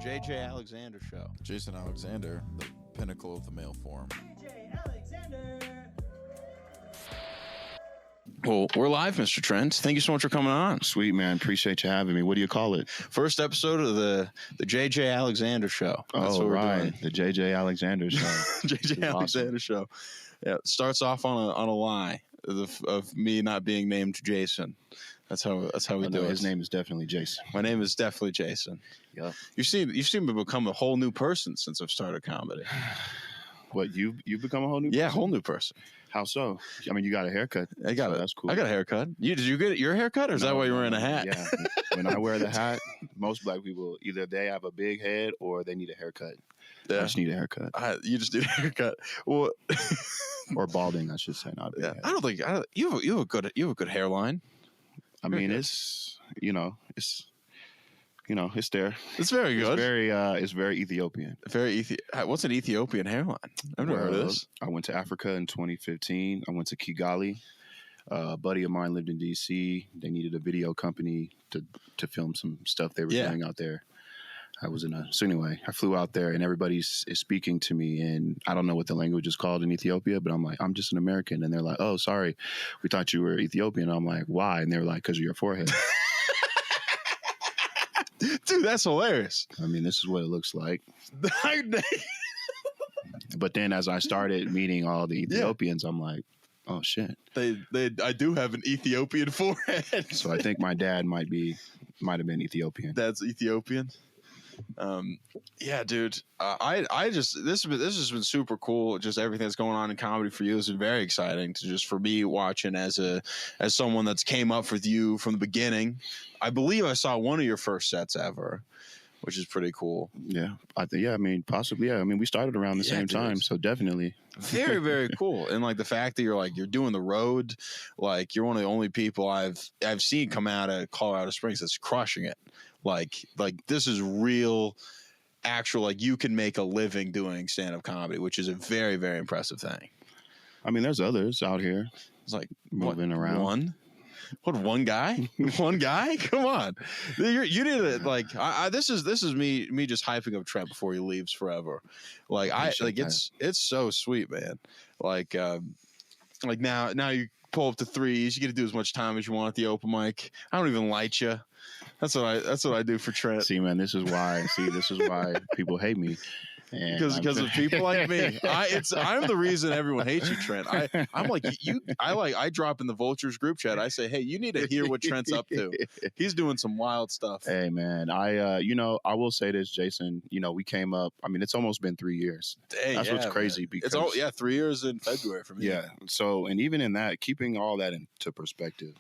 JJALexander Show. Jason Alexander, the pinnacle of the male form. JJALexander. Well, we're live, Mr. Trent. Thank you so much for coming on. Sweet, man. Appreciate you having me. What do you call it? First episode of the JJALexander Show. That's what we're doing. The JJALexander Show. JJALexander Show. Yeah, it starts off on a lie of me not being named Jason. That's how we do it. His name is definitely Jason. My name is definitely Jason. Yeah. You've seen me become a whole new person since I've started comedy. What, you've become a whole new person? Yeah, whole new person. How so? I mean, you got a haircut. I got so it. That's cool. I got a haircut. Did you get your haircut, or is that why you're wearing a hat? Yeah. When I wear the hat, most black people, either they have a big head or they need a haircut. Yeah. I just need a haircut. You just need a haircut. Well, or balding, I should say. Not a big head. I don't think you have a good hairline. I mean, it's there. It's very good. It's very Ethiopian. What's an Ethiopian hairline? I've never heard of this. I went to Africa in 2015. I went to Kigali. A buddy of mine lived in DC. They needed a video company to film some stuff they were doing out there. So anyway, I flew out there and everybody is speaking to me, and I don't know what the language is called in Ethiopia, but I'm like, I'm just an American. And they're like, oh, sorry, we thought you were Ethiopian. I'm like, why? And they were like, because of your forehead. Dude, that's hilarious. I mean, this is what it looks like. But then as I started meeting all the Ethiopians, I'm like, oh shit. I do have an Ethiopian forehead. So I think my dad might have been Ethiopian. That's Ethiopian. Yeah, dude. This has been super cool. Just everything that's going on in comedy for you has been very exciting for me watching as someone that's came up with you from the beginning. I believe I saw one of your first sets ever, which is pretty cool. Yeah, I think. Yeah, I mean, possibly. Yeah, I mean, we started around the same time, so definitely very, very cool. And like the fact that you're doing the road, like you're one of the only people I've seen come out of Colorado Springs that's crushing it. Like this is real, actual. Like you can make a living doing stand-up comedy, which is a very, very impressive thing. I mean, there's others out here. It's like moving around. One guy? One guy? Come on, you need it. Like this is me just hyping up Trent before he leaves forever. It's so sweet, man. Like now you pull up to threes. You get to do as much time as you want at the open mic. I don't even light you. That's what I do for Trent. See, man, this is why people hate me. Because of people like me. I'm the reason everyone hates you, Trent. I'm like you. I drop in the Vultures group chat. I say, hey, you need to hear what Trent's up to. He's doing some wild stuff. Hey, man, I will say this, Jason. We came up. I mean, it's almost been 3 years. That's what's crazy, man. Because 3 years in February for me. Yeah. So, and even in that, keeping all that into perspective,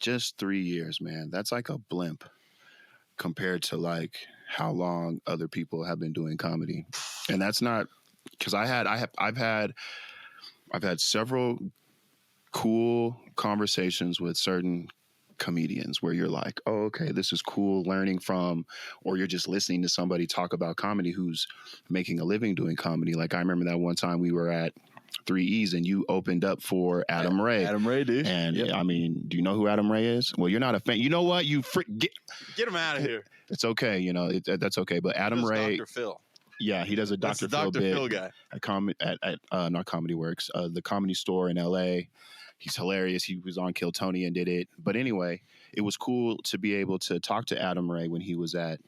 just 3 years, man. That's like a blimp compared to like how long other people have been doing comedy. And that's not because I've had several cool conversations with certain comedians where you're like, oh, okay, this is cool learning from, or you're just listening to somebody talk about comedy who's making a living doing comedy. Like I remember that one time we were at 3E's and you opened up for Adam Ray. Adam Ray, dude. And I mean, do you know who Adam Ray is? Well, you're not a fan. You know what? Get him out of here. It's okay. That's okay. But Adam Ray. Dr. Phil. Yeah, he does a Dr. Phil bit. Phil guy. At not Comedy Works, the Comedy Store in LA. He's hilarious. He was on Kill Tony and did it. But anyway, it was cool to be able to talk to Adam Ray when he was at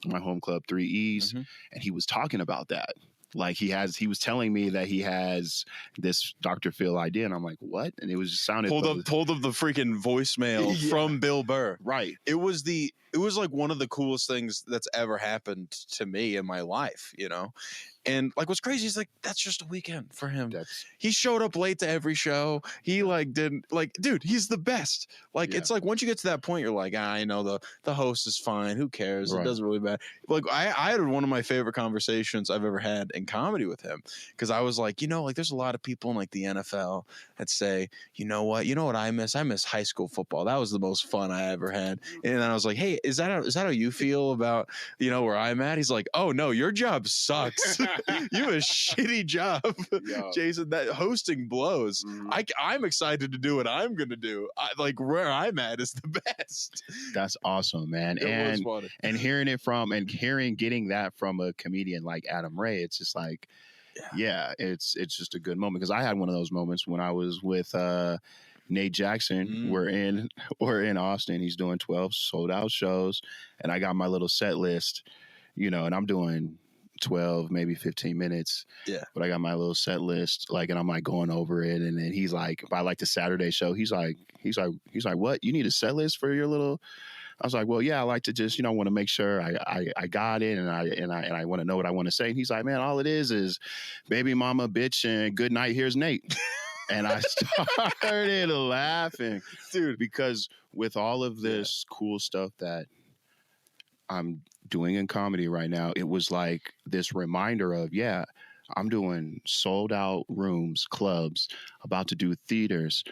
my home club 3E's, and he was talking about that. Like he was telling me that he has this Dr. Phil idea, and I'm like, what? And it was just sounded pulled up the freaking voicemail from Bill Burr. Right. It was like one of the coolest things that's ever happened to me in my life, And like what's crazy is like that's just a weekend for him. He showed up late to every show. He dude, he's the best. It's like once you get to that point, you're like, I know the host is fine. Who cares? Right. It doesn't really matter. Like I had one of my favorite conversations I've ever had in comedy with him because I was like, there's a lot of people in like the NFL that say, you know what I miss? I miss high school football. That was the most fun I ever had. And then I was like, hey, is that how you feel about, where I'm at? He's like, oh no, your job sucks. You have a shitty job, Jason. That hosting blows. I'm excited to do what I'm gonna do. Like where I'm at is the best. That's awesome, man. And getting that from a comedian like Adam Ray, it's just like, it's just a good moment, because I had one of those moments when I was with Nate Jackson. We're in Austin. He's doing 12 sold out shows, and I got my little set list, and I'm doing 12, maybe 15 minutes. Yeah. But I got my little set list, and I'm like going over it. And then he's like, if I like the Saturday show, he's like, what? You need a set list for your little? I was like, well, yeah, I like to just, want to make sure I got it, and I want to know what I want to say. And he's like, man, all it is baby mama, bitch, and good night. Here's Nate. And I started laughing, dude, because with all of this cool stuff that I'm doing in comedy right now, it was like this reminder of, I'm doing sold out rooms, clubs, about to do theaters,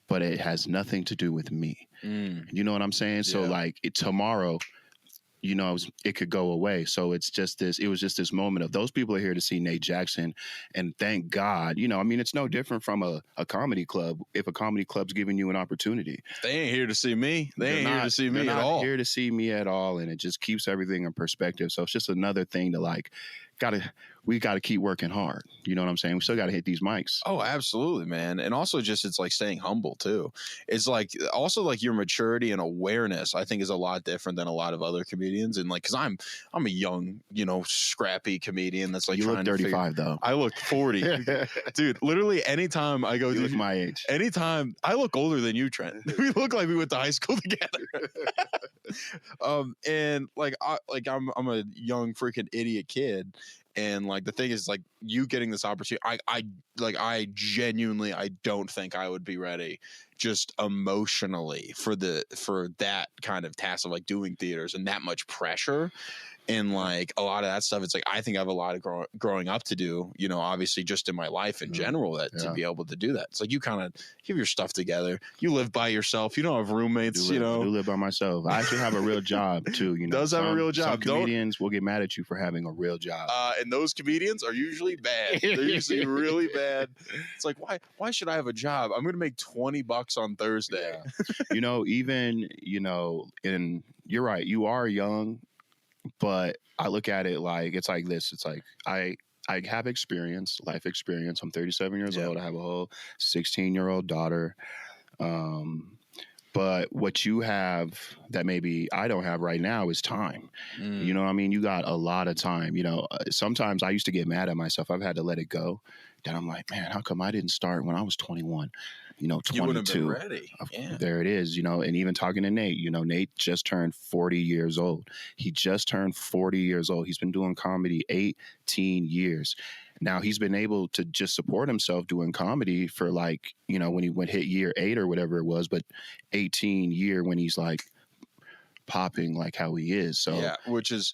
but it has nothing to do with me. You know what I'm saying? Yeah. So tomorrow, it could go away. So it was just this moment of, those people are here to see Nate Jackson. And thank God, it's no different from a comedy club. If a comedy club's giving you an opportunity, they ain't here to see me. They ain't here to see me at all. Here to see me at all. And it just keeps everything in perspective. So it's just another thing to we got to keep working hard. You know what I'm saying? We still got to hit these mics. Oh, absolutely, man. And also just, it's like staying humble too. It's like also like your maturity and awareness, I think, is a lot different than a lot of other comedians. And cause I'm a young, scrappy comedian that's like, you look 35 though. I look 40. Dude, literally anytime I go, you look my age. Anytime I look older than you, Trent. We look like we went to high school together. And I'm a young freaking idiot kid. And the thing is, you getting this opportunity, I genuinely, I don't think I would be ready just emotionally for that kind of task of doing theaters and that much pressure. And a lot of that stuff, it's I think I have a lot of growing up to do, obviously just in my life in general, to be able to do that. It's you kind of give your stuff together. You live by yourself. You don't have roommates, I do live by myself. I actually have a real job too. Does have a real job. Some comedians will get mad at you for having a real job. And those comedians are usually bad. They're usually really bad. It's why should I have a job? I'm going to make $20 on Thursday. Yeah. And you're right. You are young. But I look at it it's like this. It's I have experience, life experience. I'm 37 years old. I have a whole 16-year-old daughter. But what you have that maybe I don't have right now is time. You know what I mean? You got a lot of time. Sometimes I used to get mad at myself. I've had to let it go. Then I'm like, man, how come I didn't start when I was 21? 22. You would have been ready. Yeah. There it is, and even talking to Nate, Nate just turned 40 years old. He just turned 40 years old. He's been doing comedy 18 years. Now he's been able to just support himself doing comedy for when he hit year 8 or whatever it was, but 18 year when he's popping how he is. So yeah, which is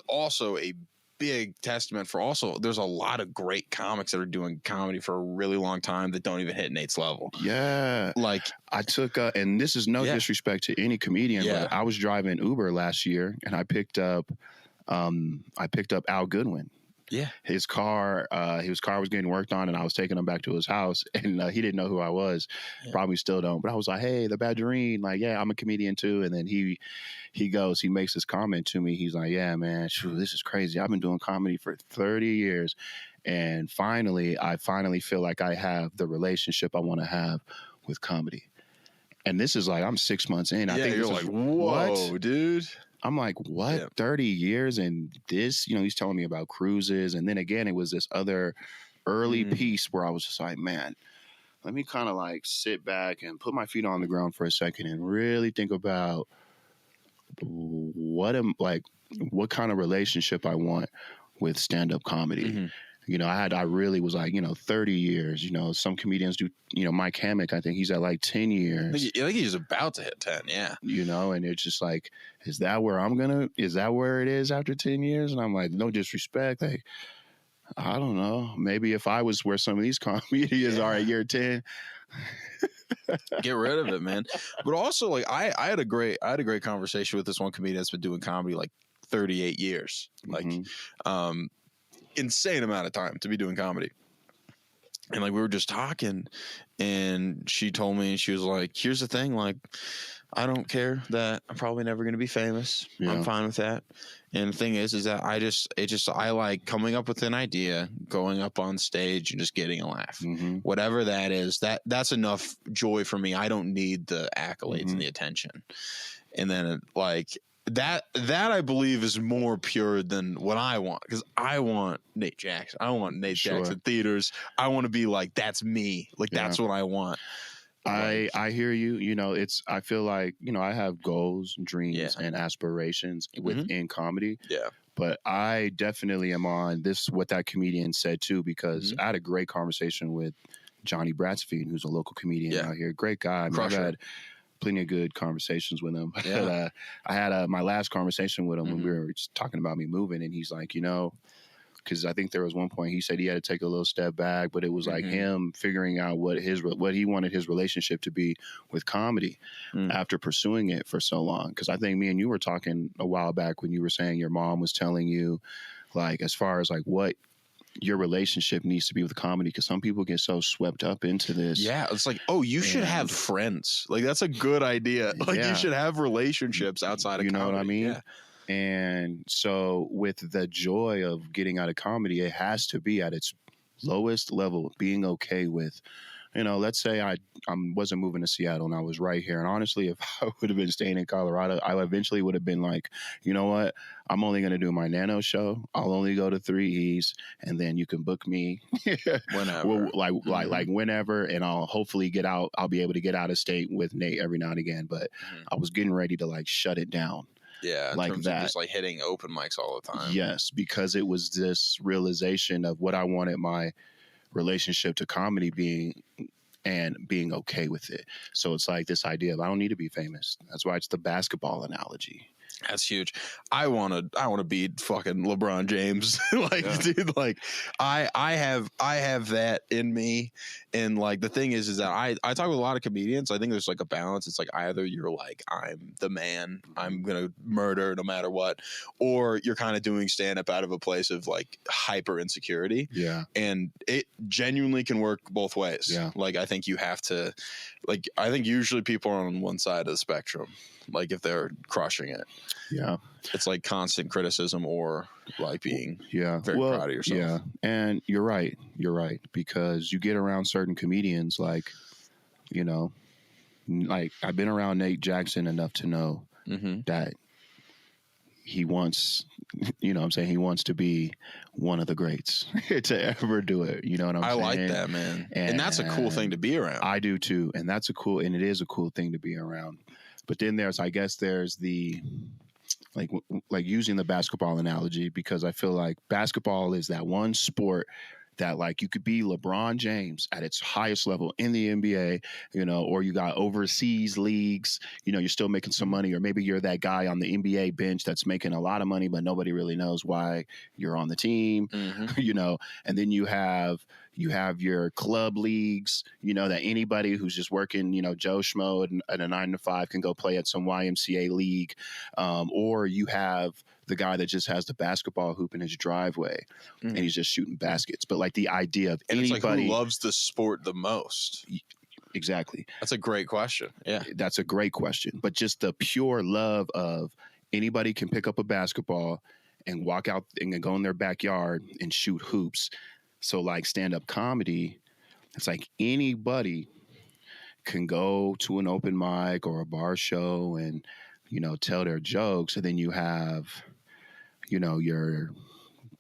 also a big testament for there's a lot of great comics that are doing comedy for a really long time that don't even hit Nate's level. Yeah. I took and this is no disrespect to any comedian, but I was driving Uber last year and I picked up Al Goodwin. Yeah. His car was getting worked on and I was taking him back to his house and he didn't know who I was. Yeah. Probably still don't. But I was like, hey, the Badgerine, I'm a comedian too. And then he makes this comment to me. He's like, yeah, man, this is crazy. I've been doing comedy for 30 years. And I finally feel like I have the relationship I want to have with comedy. And this is I'm 6 months in. I think you're whoa, what? Dude. I'm like, what? Yeah. 30 years and this, he's telling me about cruises. And then again, it was this other early piece where I was just like, man, let me kind of sit back and put my feet on the ground for a second and really think about what kind of relationship I want with stand-up comedy. Mm-hmm. I really was 30 years. Some comedians do, Mike Hammock, I think he's at 10 years. I think he's about to hit 10, yeah. And it's just is that where it is after 10 years? And I'm like, no disrespect. I don't know. Maybe if I was where some of these comedians are at year 10, Get rid of it, man. But also, like, I had a great conversation with this one comedian that's been doing comedy like 38 years, like, insane amount of time to be doing comedy. And like, we were just talking, and she told me, she was like, here's the thing, like, I don't care that I'm probably never going to be famous. Yeah. I'm fine with that. And the thing is that I like coming up with an idea, going up on stage and just getting a laugh. Whatever that is, that's enough joy for me. I don't need the accolades and the attention. And then like that I believe is more pure than what I want, because I want Nate Jackson. I want Nate Jackson theaters. I want to be like, that's me. Like, that's what I want. I hear you. You know, I feel like, you know, I have goals, dreams, and aspirations within comedy. Yeah. But I definitely am on this, what that comedian said too, because I had a great conversation with Johnny Bratsfield, who's a local comedian out here. Great guy. I mean, I've had plenty of good conversations with him. Yeah. I had my last conversation with him when we were just talking about me moving, and he's like, you know, because I think there was one point he said he had to take a little step back, but it was like him figuring out what he wanted his relationship to be with comedy after pursuing it for so long. Because I think me and you were talking a while back when you were saying your mom was telling you, like, as far as like what your relationship needs to be with comedy, because some people get so swept up into this. Yeah, it's like, oh, you should have friends. Like, that's a good idea. Like, you should have relationships outside of comedy. You know what I mean? Yeah. And so with the joy of getting out of comedy, it has to be at its lowest level, being okay with, you know, let's say I wasn't moving to Seattle and I was right here. And honestly, if I would have been staying in Colorado, I eventually would have been like, you know what? I'm only going to do my Nano show. I'll only go to 3E's, and then you can book me whenever, like whenever. And I'll hopefully get out. I'll be able to get out of state with Nate every now and again. But I was getting ready to like shut it down. Yeah, in terms of just like hitting open mics all the time. Yes, because it was this realization of what I wanted my relationship to comedy being, and being okay with it. So it's like this idea of I don't need to be famous. That's why it's the basketball analogy. That's huge. I want to beat fucking LeBron James. Dude, like I have that in me. And like, the thing is that I talk with a lot of comedians. I think there's like a balance. It's like, either you're like, I'm the man, I'm going to murder no matter what, or you're kind of doing stand up out of a place of like hyper insecurity. Yeah. And it genuinely can work both ways. Yeah. Like, I think you have to, like, I think usually people are on one side of the spectrum. Like, if they're crushing it, it's like constant criticism or like being very proud of yourself. Yeah, and you're right, because you get around certain comedians, like, you know, like I've been around Nate Jackson enough to know that he wants, you know what I'm saying, he wants to be one of the greats to ever do it. You know what I'm saying? I like that, man. And that's a cool thing to be around. I do too. And it is a cool thing to be around. But then there's the, like using the basketball analogy, because I feel like basketball is that one sport that, like, you could be LeBron James at its highest level in the NBA, you know, or you got overseas leagues, you know, you're still making some money, or maybe you're that guy on the NBA bench that's making a lot of money, but nobody really knows why you're on the team, you know, and then you have your club leagues, you know, that anybody who's just working, you know, Joe Schmo at a 9 to 5 can go play at some YMCA league, or you have the guy that just has the basketball hoop in his driveway and he's just shooting baskets. But like the idea of anybody, it's like, who loves the sport the most? Exactly. That's a great question. Yeah, that's a great question. But just the pure love of anybody can pick up a basketball and walk out and go in their backyard and shoot hoops. So like stand-up comedy, it's like anybody can go to an open mic or a bar show and, you know, tell their jokes. And then you have, you know, your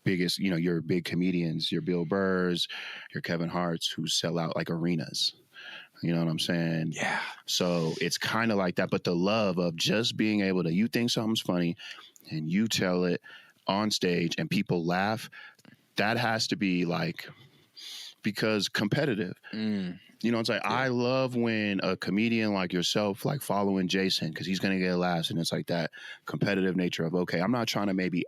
biggest, you know, your big comedians, your Bill Burrs, your Kevin Harts, who sell out like arenas. You know what I'm saying? Yeah. So it's kind of like that. But the love of just being able to, you think something's funny and you tell it on stage and people laugh, that has to be like, because competitive. You know what I'm saying? Yeah. I love when a comedian like yourself, like following Jason, because he's going to get laughs. And it's like that competitive nature of, okay, I'm not trying to maybe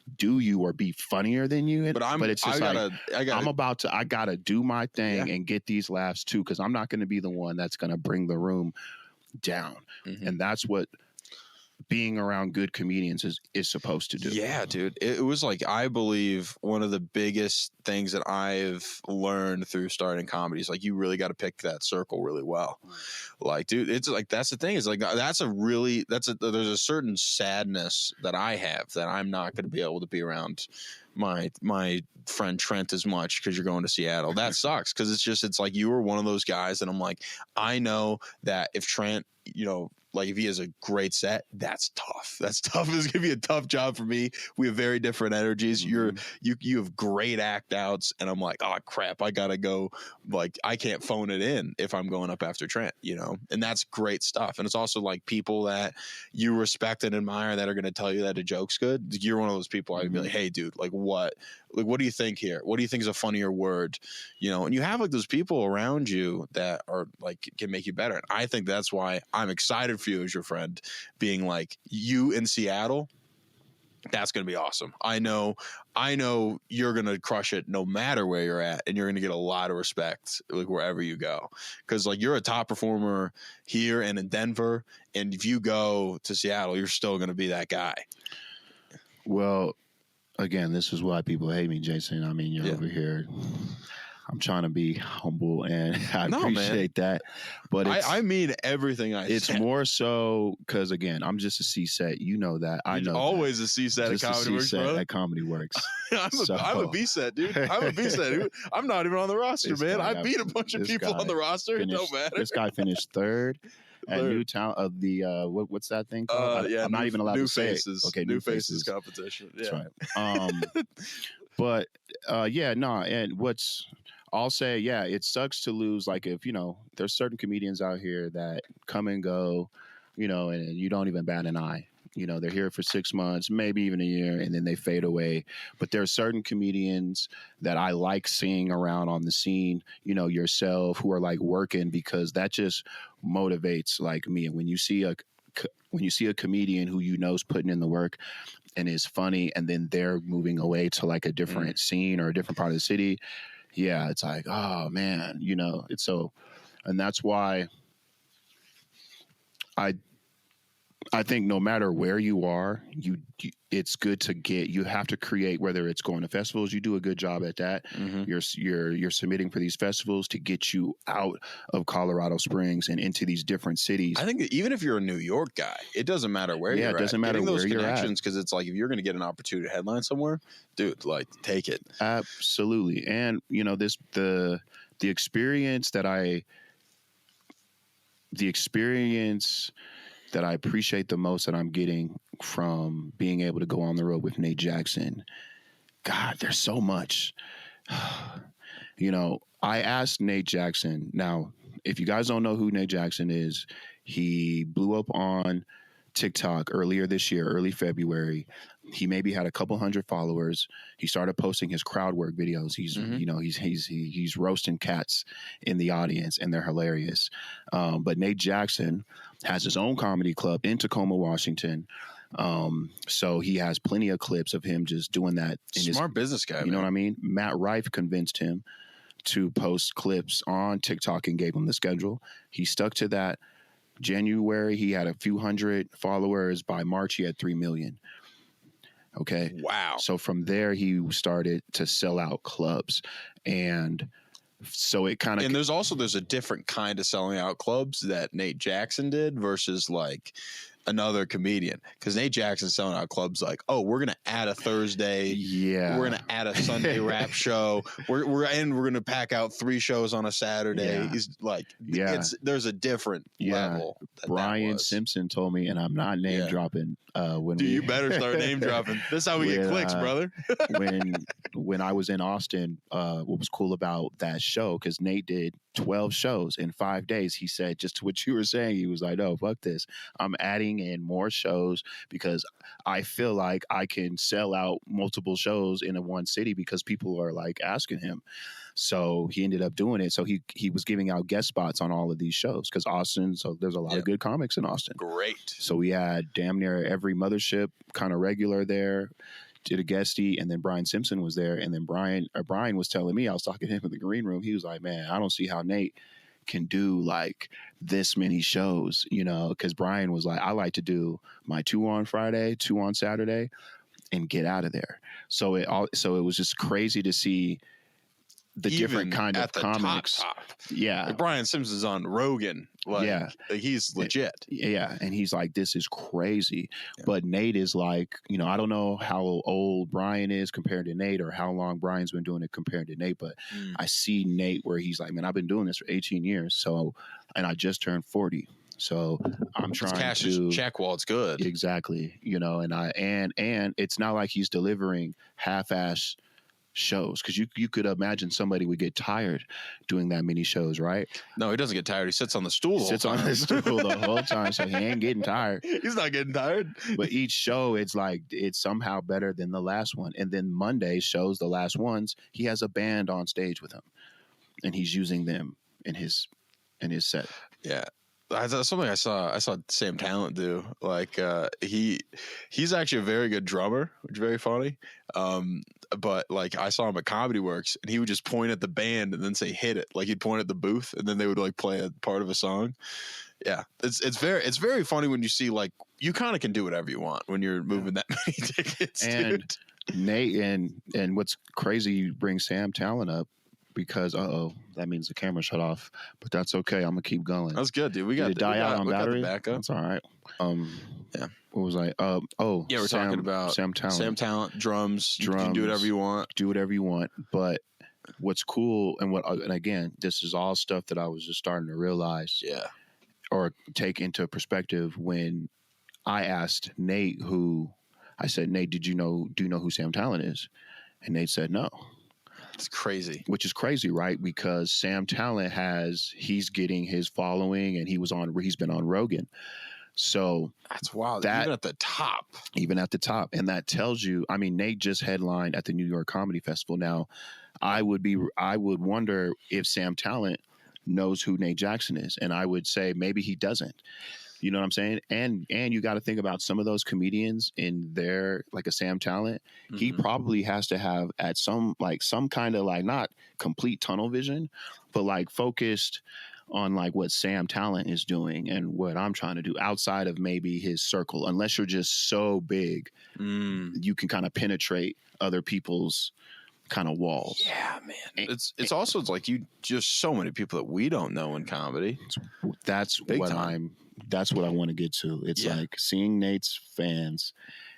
outdo you or be funnier than you. But it's just I gotta do my thing and get these laughs too, because I'm not going to be the one that's going to bring the room down. And that's what being around good comedians is supposed to do. Yeah, dude. It was like, I believe one of the biggest things that I've learned through starting comedy is like, you really got to pick that circle really well. Like, dude, it's like, that's the thing. It's like, there's a certain sadness that I have that I'm not going to be able to be around my friend Trent as much because you're going to Seattle. That sucks, because it's like, you were one of those guys that I'm like, I know that if Trent, like, if he has a great set, that's tough. That's tough. It's gonna be a tough job for me. We have very different energies. You have great act outs, and I'm like, oh crap, I gotta go. Like, I can't phone it in if I'm going up after Trent, and that's great stuff. And it's also like people that you respect and admire that are gonna tell you that a joke's good. You're one of those people. I'd be like, hey, dude, like what do you think here? What do you think is a funnier word? And you have like those people around you that are like, can make you better. And I think that's why I'm excited for you as your friend, being like, you in Seattle, that's going to be awesome. I know you're going to crush it no matter where you're at, and you're going to get a lot of respect like wherever you go, because like, you're a top performer here and in Denver, and if you go to Seattle, you're still going to be that guy. Well, again, this is why people hate me, Jason. I mean, you're over here. I'm trying to be humble, and I appreciate that. But I mean everything I It's said. more so because, again, I'm just a C-set. You know that. I know always that. A C-set at Comedy Works, brother. At Comedy Works. I'm a B-set, dude. I'm a B-set. I'm not even on the roster, man. I beat a bunch of people on the roster. It don't matter. This guy finished third. At Newtown of the what's that thing called? I'm not even allowed to say it. Okay, New Faces competition. Yeah. That's right. But and what's I'll say, it sucks to lose. Like, if there's certain comedians out here that come and go, and you don't even bat an eye. They're here for 6 months, maybe even a year, and then they fade away. But there are certain comedians that I like seeing around on the scene, yourself, who are like working, because that just motivates like me. And when you see a comedian who is putting in the work and is funny, and then they're moving away to like a different scene or a different part of the city, it's like, oh man, it's so, and that's why I think no matter where you are, it's good to you have to create, whether it's going to festivals, you do a good job at that. You're submitting for these festivals to get you out of Colorado Springs and into these different cities. I think that even if you're a New York guy, it doesn't matter where you're at. It doesn't matter where you're at. Because it's like, if you're going to get an opportunity to headline somewhere, dude, like, take it. Absolutely. And, the experience that I appreciate the most that I'm getting from being able to go on the road with Nate Jackson. God, there's so much. I asked Nate Jackson. Now, if you guys don't know who Nate Jackson is, he blew up on TikTok earlier this year, early February. He maybe had a couple hundred followers. He started posting his crowd work videos. He's roasting cats in the audience, and they're hilarious. But Nate Jackson has his own comedy club in Tacoma, Washington. So he has plenty of clips of him just doing that. Smart business guy. You know what I mean? Matt Rife convinced him to post clips on TikTok and gave him the schedule. He stuck to that. January, he had a few hundred followers. By March, he had 3 million. Okay. Wow. So from there, he started to sell out clubs. And so it kind of... And there's a different kind of selling out clubs that Nate Jackson did versus like another comedian, because Nate Jackson's selling out clubs like, oh, we're gonna add a Thursday, we're gonna add a Sunday rap show, we're gonna pack out 3 shows on a Saturday. He's like, there's a different level. Brian Simpson told me, and I'm not name dropping. You better start name dropping. This is how we get clicks, brother. when I was in Austin, what was cool about that show, because Nate did 12 shows in 5 days. He said, just to what you were saying, he was like, no, fuck this. I'm adding in more shows because I feel like I can sell out multiple shows in one city because people are like asking him. So he ended up doing it. So he was giving out guest spots on all of these shows, because Austin, so there's a lot of good comics in Austin. Great. So we had damn near every mothership kind of regular there. did a guestie, and then Brian Simpson was there, and then Brian was telling me, I was talking to him in the green room. He was like, "Man, I don't see how Nate can do like this many shows, you know," because Brian was like, "I like to do my 2 on Friday, 2 on Saturday, and get out of there." So it was just crazy to see the Even different kind at of the comics. top. Yeah. Like Brian Simpson's on Rogan. Like, he's legit. Yeah. And he's like, "This is crazy." Yeah. But Nate is like, you know, I don't know how old Brian is compared to Nate, or how long Brian's been doing it compared to Nate. But I see Nate where he's like, "Man, I've been doing this for 18 years. So, and I just turned 40. So I'm trying cash to check while it's good." Exactly. You know, and it's not like he's delivering half-ass shows, because you could imagine somebody would get tired doing that many shows, right? No, he doesn't get tired. He sits on the stool. He sits on the stool the whole time, so he ain't getting tired. He's not getting tired. But each show, it's like it's somehow better than the last one. And then Monday shows, the last ones, he has a band on stage with him, and he's using them in his set. Yeah. Something I saw Sam Talent do. Like he's actually a very good drummer, which is very funny. But like I saw him at Comedy Works, and he would just point at the band and then say "hit it." Like he'd point at the booth, and then they would like play a part of a song. Yeah, it's very funny when you see like you kind of can do whatever you want when you're moving that many tickets. And dude. Nate and what's crazy, you bring Sam Talent up, because that means the camera shut off, but that's okay. I'm gonna keep going. That's good, dude. We got Did it die out on battery? Backup. That's all right. Yeah. What was I? Yeah, we're talking about Sam Talent. Sam Talent, drums. You can do whatever you want. Do whatever you want. But what's cool, and again, this is all stuff that I was just starting to realize. Yeah. Or take into perspective when I asked Nate, I said, "Nate, do you know who Sam Talent is?" And Nate said no. It's crazy. Which is crazy, right? Because Sam Talent he's getting his following, and he's been on Rogan. So that's wild. Even at the top. And that tells you, I mean, Nate just headlined at the New York Comedy Festival. Now, I would wonder if Sam Talent knows who Nate Jackson is. And I would say maybe he doesn't. You know what I'm saying? And you got to think about some of those comedians in there, like a Sam Talent. Mm-hmm. He probably has to have at some kind of like not complete tunnel vision, but like focused on like what Sam Talent is doing and what I'm trying to do outside of maybe his circle. Unless you're just so big, you can kind of penetrate other people's kind of walls. Yeah, man. It's also like you just so many people that we don't know in comedy. That's what I want to get to. It's like seeing Nate's fans,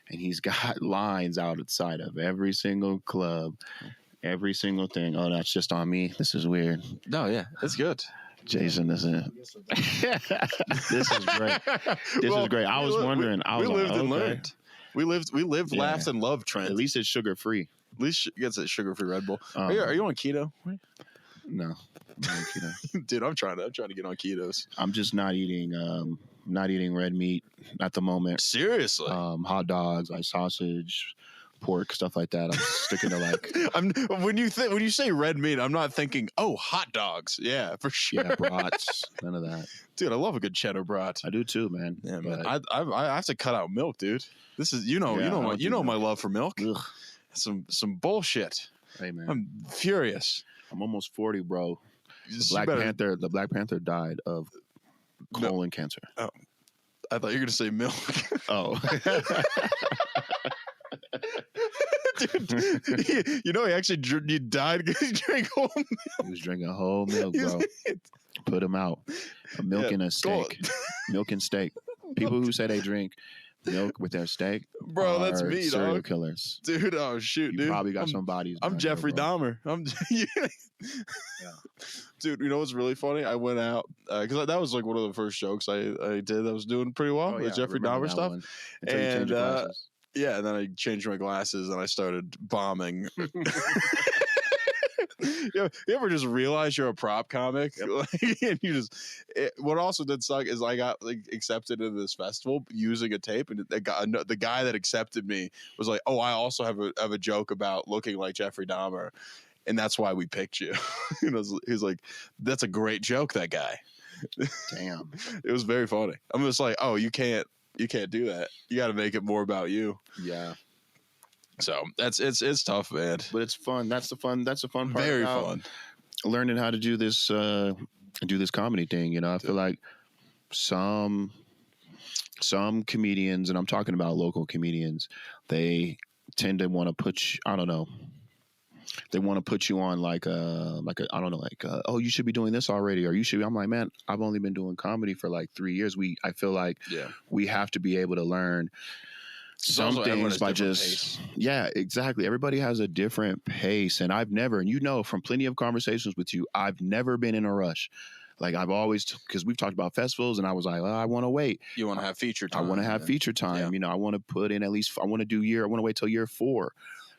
and he's got lines outside of every single club, every single thing. Oh, that's just on me. This is weird. No, yeah, it's good. Jason isn't. This is great. This is great. I was wondering. We lived and learned. We lived, laughed, and loved Trent. At least it's sugar free. At least it gets a sugar free Red Bull. Are you on keto? No, I'm on keto. Dude, I'm trying to get on ketos. I'm just not eating red meat at the moment. Seriously, hot dogs, like sausage, pork, stuff like that. I'm sticking to like. When you say red meat, I'm not thinking hot dogs. Yeah, for sure. Yeah, brats, none of that. Dude, I love a good cheddar brat. I do too, man. Yeah, man. I have to cut out milk, dude. This is my love for milk. Ugh. Some bullshit. Hey, man, I'm furious. I'm almost 40, bro. The Black Panther died of colon cancer. Oh, I thought you were gonna say milk. Oh. Dude, he actually he died because he drank whole milk. He was drinking whole milk, bro. Put him out. A milk and a steak. Milk and steak. People who say they drink milk with their steak, bro, that's me, serial dog. Killers, dude. Oh shoot, dude. Probably got some bodies. I'm Jeffrey Dahmer. Yeah. Dude, you know what's really funny? I went out because that was like one of the first jokes I did that was doing pretty well with Jeffrey Dahmer stuff. And and then I changed my glasses and I started bombing. You ever just realize you're a prop comic? Yep. And what also did suck is I got like accepted into this festival using a tape, and the guy that accepted me was like, "Oh, I also have a joke about looking like Jeffrey Dahmer, and that's why we picked you." He's like, "That's a great joke." That guy. Damn, it was very funny. I'm just like, "Oh, you can't do that. You got to make it more about you." Yeah. So it's tough, man. But it's fun. That's the fun part. Very about fun. Learning how to do this comedy thing. You know, I feel like some comedians, and I'm talking about local comedians, they tend to want to put I don't know. They want to put you on like I don't know, oh, you should be doing this already, or you should be. I'm like, man, I've only been doing comedy for like 3 years. I feel like we have to be able to learn some things by just pace. Yeah, exactly. Everybody has a different pace, and I've never, and you know from plenty of conversations with you, I've never been in a rush. Like I've always, because we've talked about festivals, and I was like, I want to wait. You want to have feature time. I want to have feature time. Yeah. You know, I want to put in at least. I want to wait till year 4.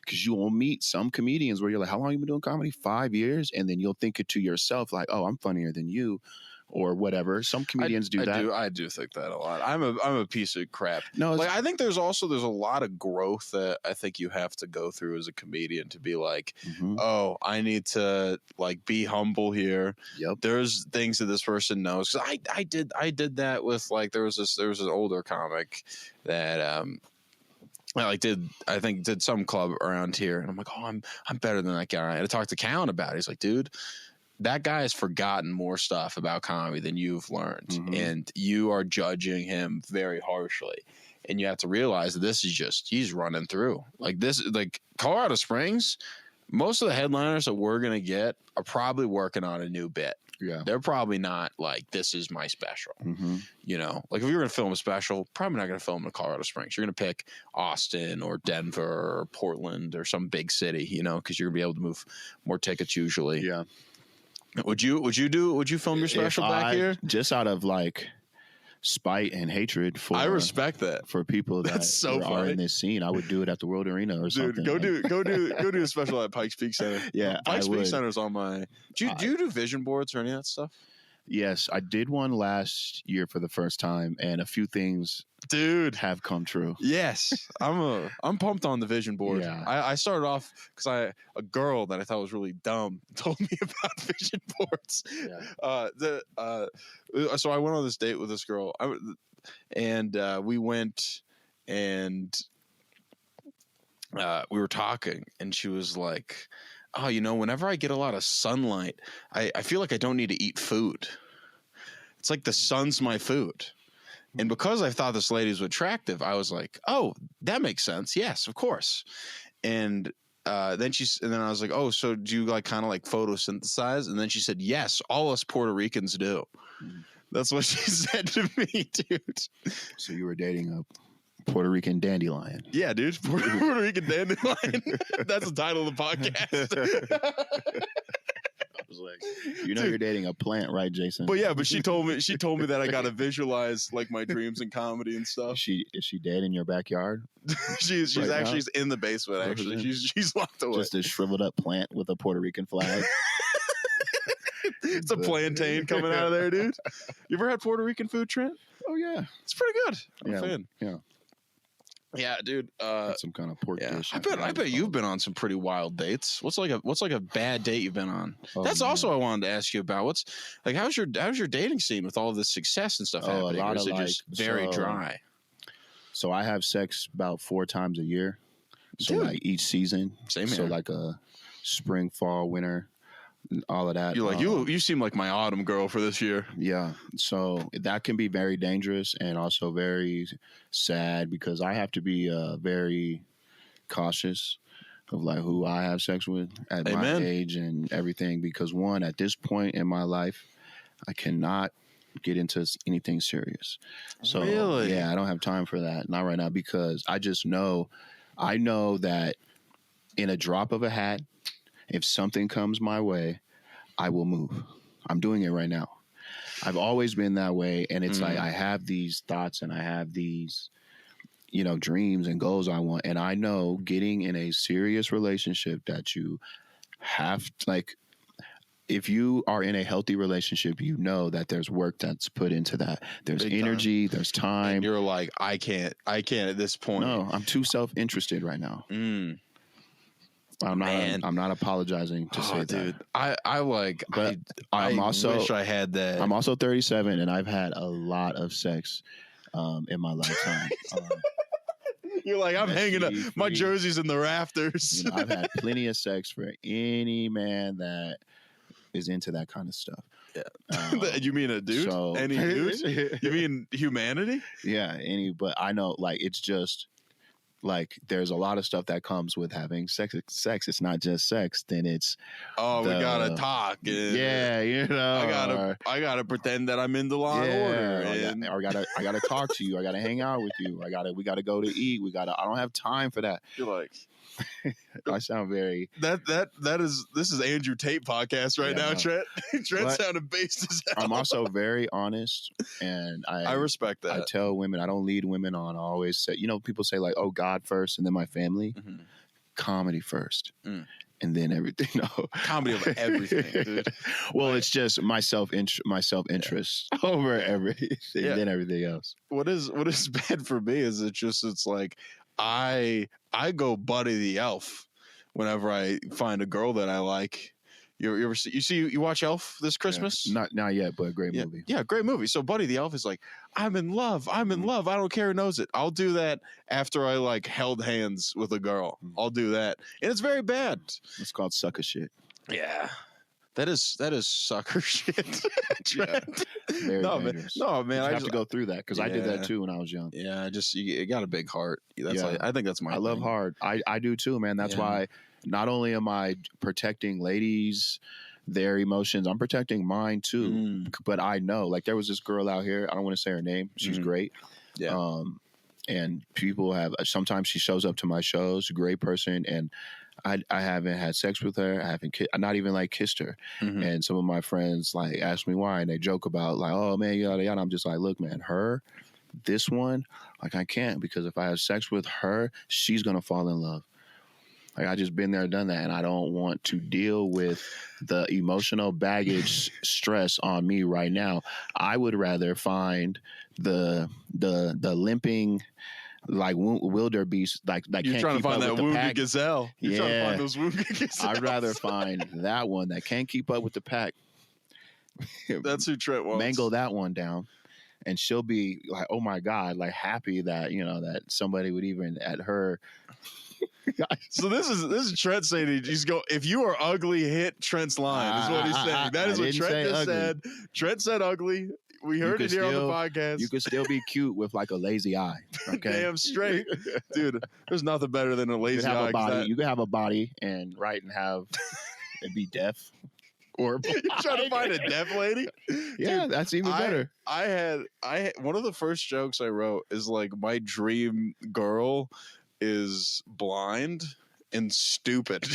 Because you will meet some comedians where you're like, how long have you been doing comedy? 5 years? And then you'll think it to yourself like, oh, I'm funnier than you or whatever. Some comedians do that. I do think that a lot. I'm a piece of crap. No, like I think there's a lot of growth that I think you have to go through as a comedian to be like, oh, I need to like be humble here. Yep. There's things that this person knows. Cause I did that with like, there was an older comic that, I did some club around here, and I'm like, oh, I'm better than that guy. And I talked to Cotten about it. He's like, dude, that guy has forgotten more stuff about comedy than you've learned, and you are judging him very harshly. And you have to realize that this is just, he's running through. Like this, like Colorado Springs, most of the headliners that we're gonna get are probably working on a new bit. Yeah, they're probably not like, this is my special. You know, like if you're going to film a special, probably not going to film in Colorado Springs. You're going to pick Austin or Denver or Portland or some big city, you know, because you're going to be able to move more tickets usually. Yeah. Would you film your special back here? Just out of like spite and hatred for, I respect that, for people that are in this scene, I would do it at the World Arena or something. Dude, go do a special at Pikes Peak Center. Yeah, Pikes Peak Center is on my. Do you do vision boards or any of that stuff? Yes, I did one last year for the first time, and a few things, dude, have come true. Yes, I'm pumped on the vision board. Yeah. I started off because a girl that I thought was really dumb told me about vision boards. Yeah. So I went on this date with this girl, and we went and we were talking, and she was like, oh, you know, whenever I get a lot of sunlight, I feel like I don't need to eat food. It's like the sun's my food. And because I thought this lady was attractive, I was like, oh, that makes sense. Yes, of course. And then I was like, oh, so do you like kind of like photosynthesize? And then she said, yes, all us Puerto Ricans do. That's what she said to me, dude. So you were dating a Puerto Rican dandelion. Yeah, dude. Puerto Rican dandelion. That's the title of the podcast. I was like, you know, dude, you're dating a plant, right, Jason? But yeah, but she told me that I got to visualize like my dreams in comedy and stuff. Is she dead in your backyard? she's right actually in the basement. Actually, she's locked away. Just a shriveled up plant with a Puerto Rican flag. It's a plantain coming out of there, dude. You ever had Puerto Rican food, Trent? Oh yeah, it's pretty good. I'm a fan. Yeah. Yeah, dude. Some kind of pork dish. I bet you've been on some pretty wild dates. What's like a bad date you've been on? That's also I wanted to ask you about. How's your dating scene with all of this success and stuff happening? Or is it just very dry? So I have sex about 4 times a year. So dude, like each season. Same so here. Like a spring, fall, winter, all of that. You're like you seem like my autumn girl for this year. Yeah. So that can be very dangerous and also very sad because I have to be very cautious of like who I have sex with at my age and everything because one, at this point in my life, I cannot get into anything serious. So really? Yeah, I don't have time for that. Not right now because I know that in a drop of a hat, if something comes my way, I will move. I'm doing it right now. I've always been that way. And it's like I have these thoughts and I have these, you know, dreams and goals I want. And I know getting in a serious relationship that you have, like, if you are in a healthy relationship, you know that there's work that's put into that. There's big energy, there's time. And you're like, I can't at this point. No, I'm too self-interested right now. I'm not apologizing to say dude, that. I wish I had that. I'm also 37 and I've had a lot of sex in my lifetime. You're like, I'm hanging up. My jersey's in the rafters. You know, I've had plenty of sex for any man that is into that kind of stuff. Yeah. You mean a dude? So, Any dude? You mean humanity? Yeah, but I know, like, it's just like there's a lot of stuff that comes with having sex. It's not just sex. Then it's we gotta talk. Yeah, you know. I gotta pretend that I'm in the Law and Order. Or I gotta talk to you. I gotta hang out with you. We gotta go to eat. I don't have time for that. You're like, I sound very this is Andrew Tate podcast right now, Trent. Trent sounded based as hell. I'm also very honest, and I respect that. I tell women, I don't lead women on. I always say, people say like, oh, God first and then my family. Mm-hmm. Comedy first. And then everything. No, comedy over everything, dude. Well, it's just my self interest over everything, then everything else. What is bad for me is it's like I go Buddy the Elf whenever I find a girl that I like. You watch Elf this Christmas? Yeah, not yet, but a great movie. Yeah, great movie. So Buddy the Elf is like, I'm in love. I don't care who knows it. I'll do that after I like held hands with a girl. I'll do that, and it's very bad. It's called sucker shit. Yeah. That is sucker shit. Very dangerous. No, man. I have to go through that because I did that too when I was young. Yeah, you got a big heart. I think that's my. I love hard. I do too, man. That's why not only am I protecting ladies, their emotions, I'm protecting mine too. But I know, like, there was this girl out here. I don't want to say her name. She's great. Yeah. And people sometimes she shows up to my shows. Great person, and I haven't had sex with her. I haven't not even like kissed her. And some of my friends like ask me why, and they joke about like, oh man, yada yada. I'm just like, look, man, this one, like, I can't, because if I have sex with her, she's gonna fall in love. Like, I just been there, done that, and I don't want to deal with the emotional baggage stress on me right now. I would rather find the limping, like, wildebeest, like you're can't trying keep to find up that with the wounded pack. gazelle. You're trying to find those wounded gazelles. I'd rather find that one that can't keep up with the pack. That's who Trent wants. Mangle that one down, and she'll be like, oh my God, like, happy that that somebody would even at her. So this is Trent saying he's go. If you are ugly, hit Trent's line. Is what he's saying. That is what Trent just said. Trent said ugly. We heard it here on the podcast. You could still be cute with like a lazy eye. Okay, damn straight, dude. There's nothing better than a lazy eye. You could have a body and be deaf. Or you're trying to find a deaf lady? Yeah, dude, that's even better. I had one of the first jokes I wrote is like, my dream girl is blind and stupid.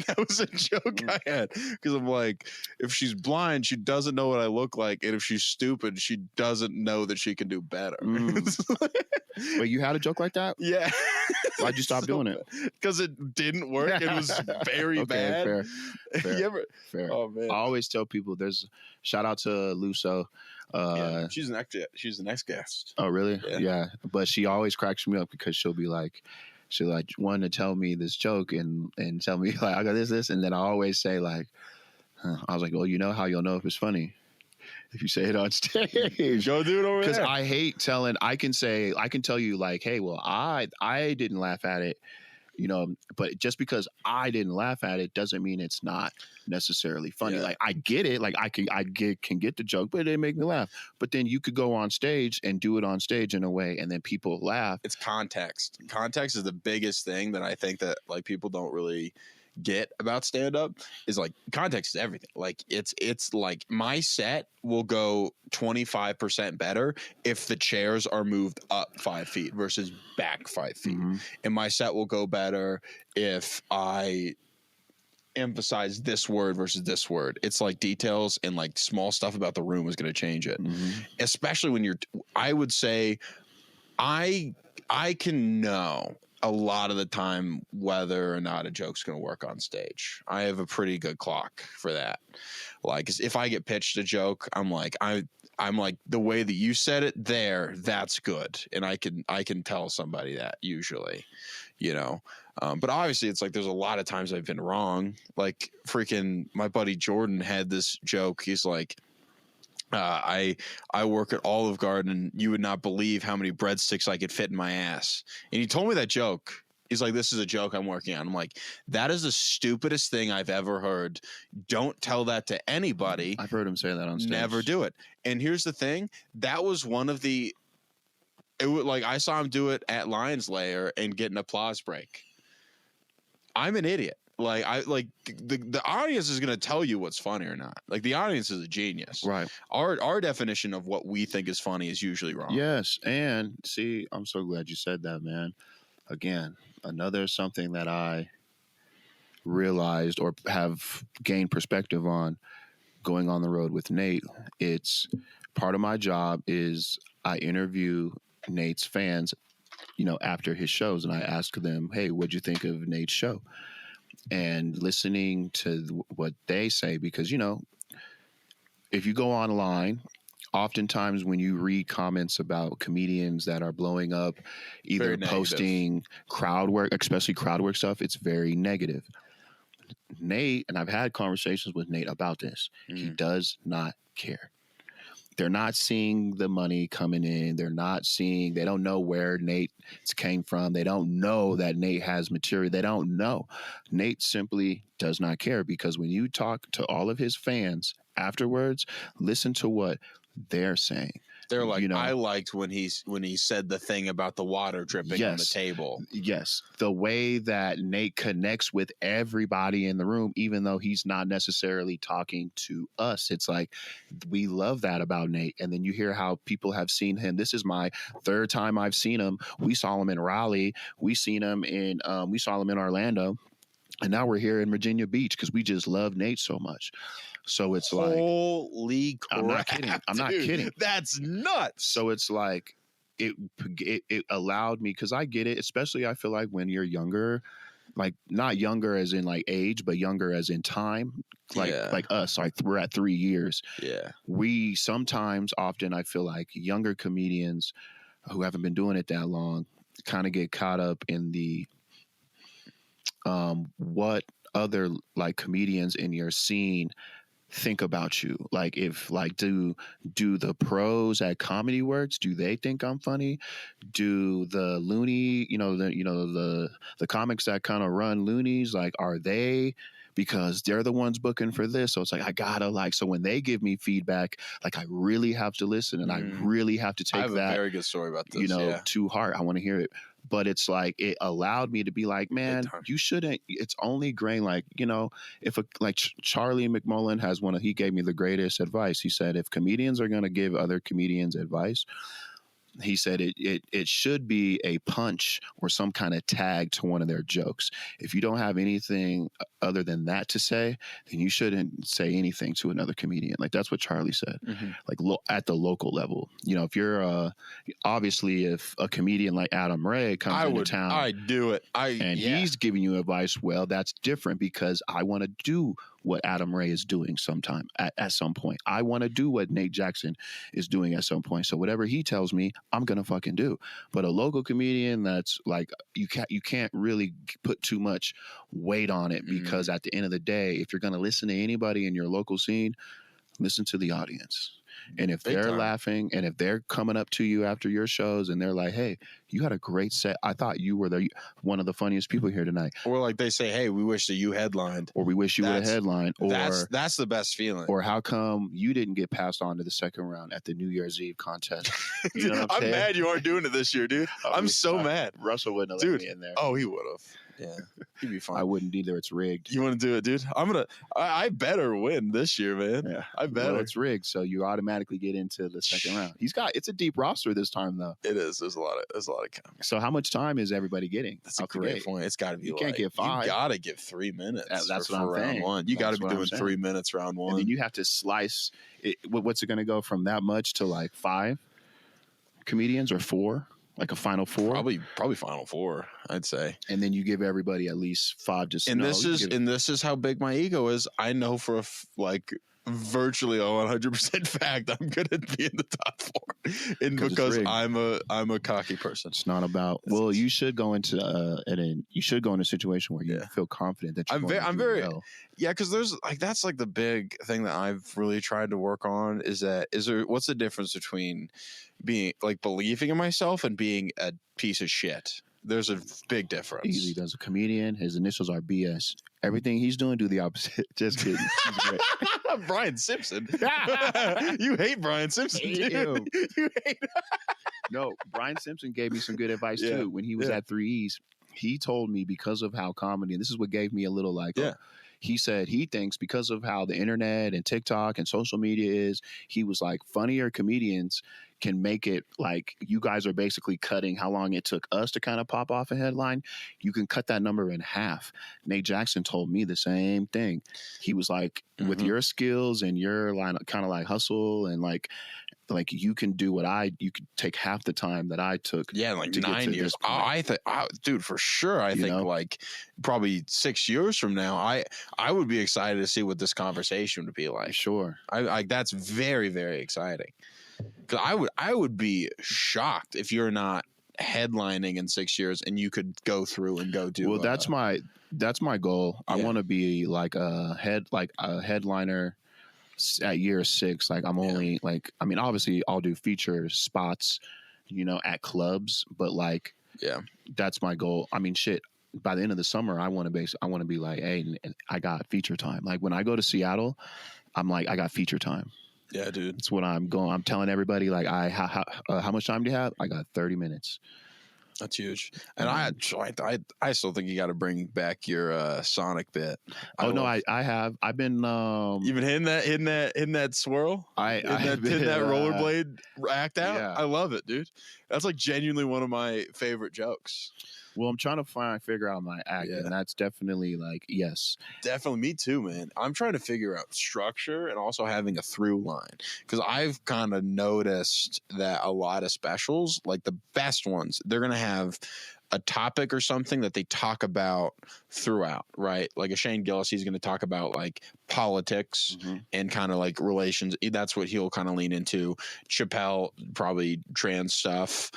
That was a joke I had, because I'm like, if she's blind, she doesn't know what I look like, and if she's stupid, she doesn't know that she can do better. Wait, you had a joke like that? Yeah. Why'd you stop doing it? Because it didn't work. It was very bad. Fair. Oh man! I always tell people, there's shout out to Luso. She's the next guest. Oh really? Yeah. But she always cracks me up because she'll want to tell me this joke and tell me like, I got this, and then I always say like, I was like, well, you know how you'll know if it's funny? If you say it on stage. Go do it over there. Because I hate telling. I can tell you like, hey, well, I didn't laugh at it, but just because I didn't laugh at it doesn't mean it's not necessarily funny. Like, I get it. Like, I can get the joke, but it didn't make me laugh. But then you could go on stage and do it on stage in a way, and then people laugh. It's context. Context is the biggest thing that I think that like people don't really get about stand-up, is like, context is everything. Like, it's like, my set will go 25% better if the chairs are moved up 5 feet versus back 5 feet. And my set will go better if I emphasize this word versus this word. It's like details and like small stuff about the room is going to change it. Especially when I would say I can know a lot of the time whether or not a joke's going to work on stage. I have a pretty good clock for that. Like, if I get pitched a joke, I'm like, the way that you said it there, that's good. And I can tell somebody that usually, but obviously it's like, there's a lot of times I've been wrong. Like, freaking my buddy Jordan had this joke. He's like, I work at Olive Garden, and you would not believe how many breadsticks I could fit in my ass. And he told me that joke. He's like, this is a joke I'm working on. I'm like, that is the stupidest thing I've ever heard. Don't tell that to anybody. I've heard him say that on stage. Never do it. And here's the thing. That was one of the, it would, like, I saw him do it at Lions Lair and get an applause break. I'm an idiot. The audience is going to tell you what's funny or not. Like, the audience is a genius. Right. Our definition of what we think is funny is usually wrong. Yes. And see, I'm so glad you said that, man. Again, another something that I realized or have gained perspective on going on the road with Nate. It's part of my job is I interview Nate's fans, after his shows, and I ask them, hey, what'd you think of Nate's show? And listening to what they say, because, if you go online, oftentimes when you read comments about comedians that are blowing up, either posting crowd work, especially crowd work stuff, it's very negative. Nate, and I've had conversations with Nate about this, he does not care. They're not seeing the money coming in. They don't know where Nate came from. They don't know that Nate has material. They don't know. Nate simply does not care, because when you talk to all of his fans afterwards, listen to what they're saying. They're like, I liked when he said the thing about the water dripping on the table. Yes. The way that Nate connects with everybody in the room, even though he's not necessarily talking to us. It's like, we love that about Nate. And then you hear how people have seen him. This is my third time I've seen him. We saw him in Raleigh. We saw him in Orlando. And now we're here in Virginia Beach because we just love Nate so much. So it's like, holy crap. I'm not kidding. That's nuts. So it's like, it allowed me, because I get it, especially I feel like when you're younger, like not younger as in like age, but younger as in time, like us, like we're at 3 years. Yeah. We sometimes, often, I feel like younger comedians who haven't been doing it that long kind of get caught up in the what other like comedians in your scene think about you. Like, if like do the pros at Comedy Works, do they think I'm funny? Do the loony, the comics that kind of run loonies, like, are they, because they're the ones booking for this? So it's like, I gotta so when they give me feedback, like, I really have to listen, and I really have to take that. I have a very good story about this, to heart. I want to hear it. But it's like, it allowed me to be like, man, you shouldn't, it's only grain. Like, if Charlie McMullen has he gave me the greatest advice. He said, if comedians are going to give other comedians advice, he said it should be a punch or some kind of tag to one of their jokes. If you don't have anything other than that to say, then you shouldn't say anything to another comedian. Like, that's what Charlie said. Like, at the local level, if you're obviously, if a comedian like Adam Ray comes into town, I'd do it. He's giving you advice. Well, that's different, because I want to do what Adam Ray is doing sometime at some point. I want to do what Nate Jackson is doing at some point. So whatever he tells me, I'm going to fucking do. But a local comedian, that's like, you can't really put too much weight on it, because at the end of the day, if you're going to listen to anybody in your local scene, listen to the audience. And if they're laughing, and if they're coming up to you after your shows and they're like, hey, you had a great set, I thought you were one of the funniest people here tonight. Or like they say, hey, we wish that you headlined. Or we wish you would have headlined. Or that's the best feeling. Or how come you didn't get passed on to the second round at the New Year's Eve contest? You know what I'm saying? mad you aren't doing it this year, dude. I'm so mad. Russell wouldn't have let me in there. Oh, he would have. Yeah, he'd be fine. I wouldn't either. It's rigged. You want to do it, dude? I better win this year, man. Yeah, I better. Well, it's rigged, so you automatically get into the second round. It's a deep roster this time, though. It is. There's a lot of comics. So how much time is everybody getting? That's a great point. It's got to be. You can't get 5. You got to give 3 minutes. That's what I'm round saying. 1. You got to be doing 3 minutes round 1, and then you have to slice it. What's it going to go from that much to like 5 comedians or 4? Like a final 4? Probably final 4, I'd say. And then you give everybody at least 5 just this is how big my ego is. I know virtually a 100% fact I'm gonna be in the top 4, and because I'm a cocky person. It's not about. Well, you should go into you should go in a situation where you feel confident that you're I'm very well. Yeah, because there's like that's like the big thing that I've really tried to work on is what's the difference between being like believing in myself and being a piece of shit? There's a big difference. Easy does a comedian. His initials are BS. Everything he's doing, do the opposite. Just kidding. Brian Simpson. You hate Brian Simpson. You hate him. No, Brian Simpson gave me some good advice too. When he was at 3E's, he told me because of how comedy, and this is what gave me a little like, he said he thinks because of how the internet and TikTok and social media is, he was like, funnier comedians can make it like you guys are basically cutting how long it took us to kind of pop off a headline. You can cut that number in half. Nate Jackson told me the same thing. He was like, with your skills and your line, kind of like hustle and like you can do you could take half the time that I took. Yeah, like 9 years. I think, dude, for sure. I think like probably 6 years from now, I would be excited to see what this conversation would be like. Sure, that's very, very exciting. Because I would be shocked if you're not headlining in 6 years and you could go through and go do. Well, that's my goal. I want to be like a headliner at year 6. Like I'm only like, I mean, obviously I'll do feature spots, at clubs, but like, that's my goal. I mean, shit. By the end of the summer, I want to be like, hey, I got feature time. Like when I go to Seattle, I'm like, I got feature time. Yeah, dude. It's what I'm going. I'm telling everybody like, how much time do you have? I got 30 minutes. That's huge. And I still think you got to bring back your Sonic bit. I have. I've been. You've been hitting that swirl. Hitting that rollerblade act out. Yeah. I love it, dude. That's like genuinely one of my favorite jokes. Well, I'm trying to figure out my act, and that's definitely like, yes. Definitely, me too, man. I'm trying to figure out structure and also having a through line, because I've kind of noticed that a lot of specials, like the best ones, they're going to have a topic or something that they talk about throughout, right? Like a Shane Gillis, he's going to talk about like politics and kind of like relations. That's what he'll kind of lean into. Chappelle, probably trans stuff.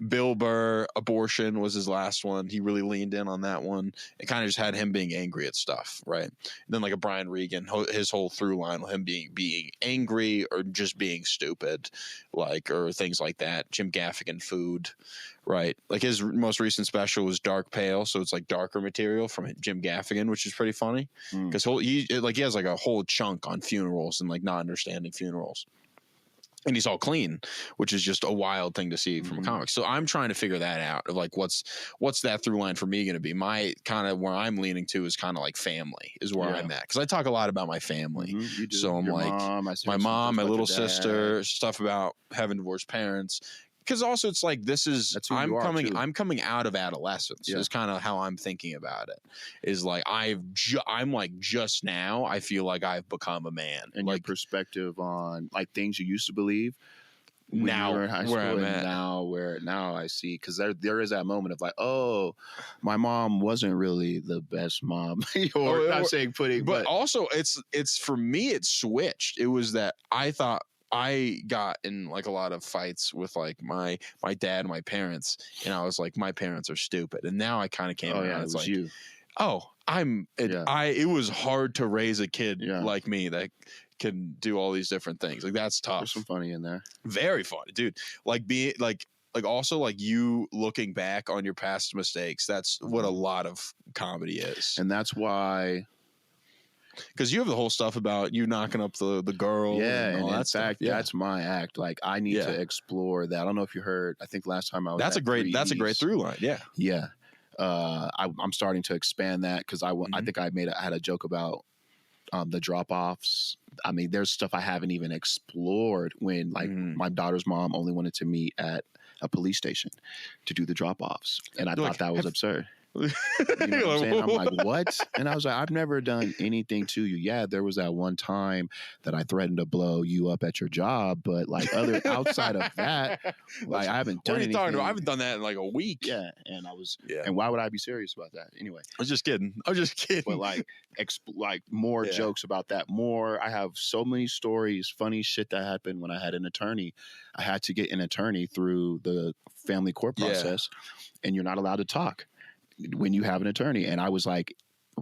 Bill Burr, abortion was his last one. He really leaned in on that one. It kind of just had him being angry at stuff, right? And then like a Brian Regan, his whole through line with him being angry or just being stupid, like, or things like that. Jim Gaffigan, food. Right. Like his most recent special was Dark Pale. So it's like darker material from Jim Gaffigan, which is pretty funny because he has like a whole chunk on funerals and like not understanding funerals. And he's all clean, which is just a wild thing to see from a comic. So I'm trying to figure that out of like, what's that through line for me going to be? My kind of where I'm leaning to is kind of like family is where I'm at. Cause I talk a lot about my family. So I'm like my mom, my little sister, stuff about having divorced parents. Because also it's like I'm coming out of adolescence is kind of how I'm thinking about it. Is like I'm like just now I feel like I've become a man. And like, your perspective on like things you used to believe now where I'm at. Now I see, because there is that moment of like, oh, my mom wasn't really the best mom. But also it's for me it switched. It was that I thought I got in like a lot of fights with like my dad and my parents, and I was like, my parents are stupid. And now I kind of came around. It's like, you. It was hard to raise a kid like me that can do all these different things. Like that's tough. There's some funny in there. Very funny, dude. Like being like also like you looking back on your past mistakes. That's what a lot of comedy is. And that's why. Because you have the whole stuff about you knocking up the girl. Yeah, and all in that fact, that's my act. Like I need to explore that. I don't know if you heard. I think last time I was. That's a great through line. Yeah, yeah. I'm starting to expand that because I think I had a joke about the drop offs. I mean, there's stuff I haven't even explored. When like my daughter's mom only wanted to meet at a police station to do the drop offs, and I thought that was absurd. You know what I'm saying? I'm like, what? And I was like, I've never done anything to you. Yeah, there was that one time that I threatened to blow you up at your job, but like outside of that, like I haven't done anything. What are you talking about? I haven't done that in like a week. Yeah, and and why would I be serious about that? Anyway, I was just kidding. But like, more jokes about that. I have so many stories, funny shit that happened when I had an attorney. I had to get an attorney through the family court process, and you're not allowed to talk when you have an attorney. And I was like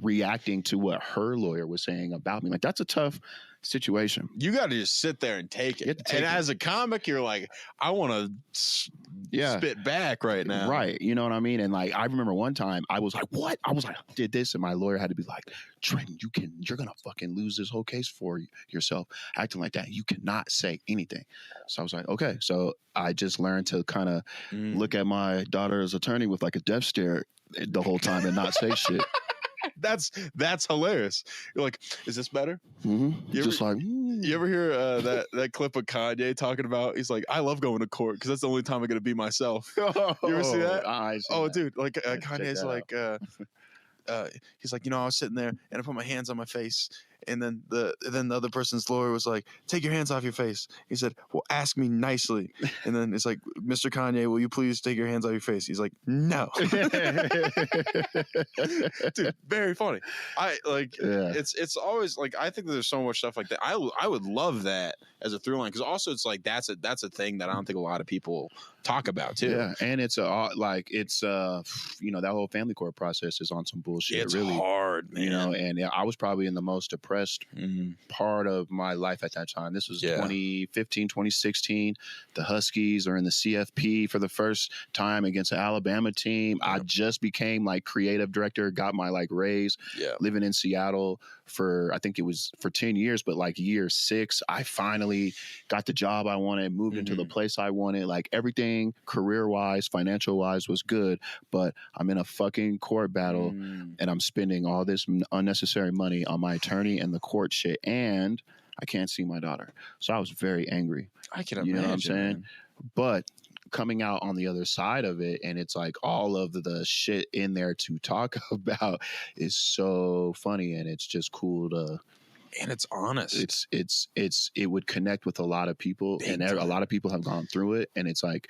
reacting to what her lawyer was saying about me. Like, that's a tough situation. You got to just sit there and take it. As a comic, you're like, I want to spit back right now. Right. You know what I mean? And like, I remember one time I was like, what? I was like, I did this. And my lawyer had to be like, Trenton, you're going to fucking lose this whole case for yourself. Acting like that. You cannot say anything. So I was like, okay. So I just learned to kind of look at my daughter's attorney with like a death stare the whole time and not say shit. That's hilarious. You're like, is this better? Mm-hmm. You ever hear that clip of Kanye talking about? He's like, I love going to court because that's the only time I'm gonna be myself. You ever see that? Dude, like Kanye's like, he's like, I was sitting there and I put my hands on my face, and then the other person's lawyer was like, take your hands off your face. He said, well, ask me nicely. And then it's like, Mr. Kanye, will you please take your hands off your face? He's like, no. Dude, very funny. It's always like, I think that there's so much stuff like that. I would love that as a through line, because also it's like that's a thing that I don't think a lot of people talk about too. Yeah, and it's that whole family court process is on some bullshit. It's really hard, man. And I was probably in the most depressed part of my life at that time. This was 2015, 2016. The Huskies are in the CFP for the first time against an Alabama team. I just became like creative director, got my like raise, living in Seattle for, I think it was for 10 years, but like year 6, I finally got the job I wanted, moved into the place I wanted. Like everything career-wise, financial-wise was good, but I'm in a fucking court battle and I'm spending all this unnecessary money on my attorney and the court shit, and I can't see my daughter. So I was very angry. I can imagine. You know what I'm saying? Man. But coming out on the other side of it, and it's like all of the shit in there to talk about is so funny, and it's just cool to, and it's honest. It would connect with a lot of people, and a lot of people have gone through it, and it's like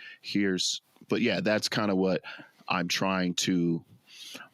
but yeah, that's kind of what I'm trying to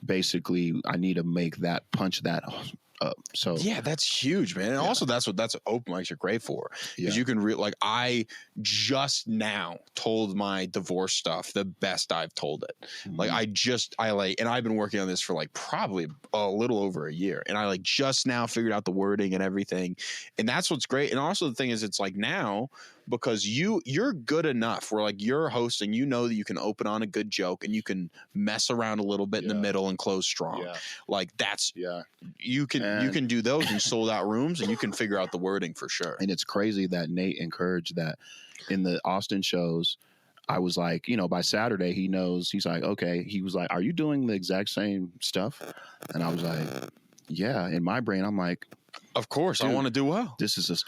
basically. I need to make that punch that up. So yeah, that's huge, man. And also that's what open mics are great for, because you can I just now told my divorce stuff the best I've told it. Like and I've been working on this for like probably a little over a year, and I like just now figured out the wording and everything, and that's what's great. And also the thing is, it's like now, because you're good enough where like you're hosting, that you can open on a good joke and you can mess around a little bit in the middle and close strong. Like that's you can do those in sold out rooms, and you can figure out the wording for sure. And it's crazy that Nate encouraged that in the Austin shows. I was like, by Saturday he knows. He's like, okay. He was like, are you doing the exact same stuff? And I was like, yeah. In my brain, I'm like, of course, I want to do well.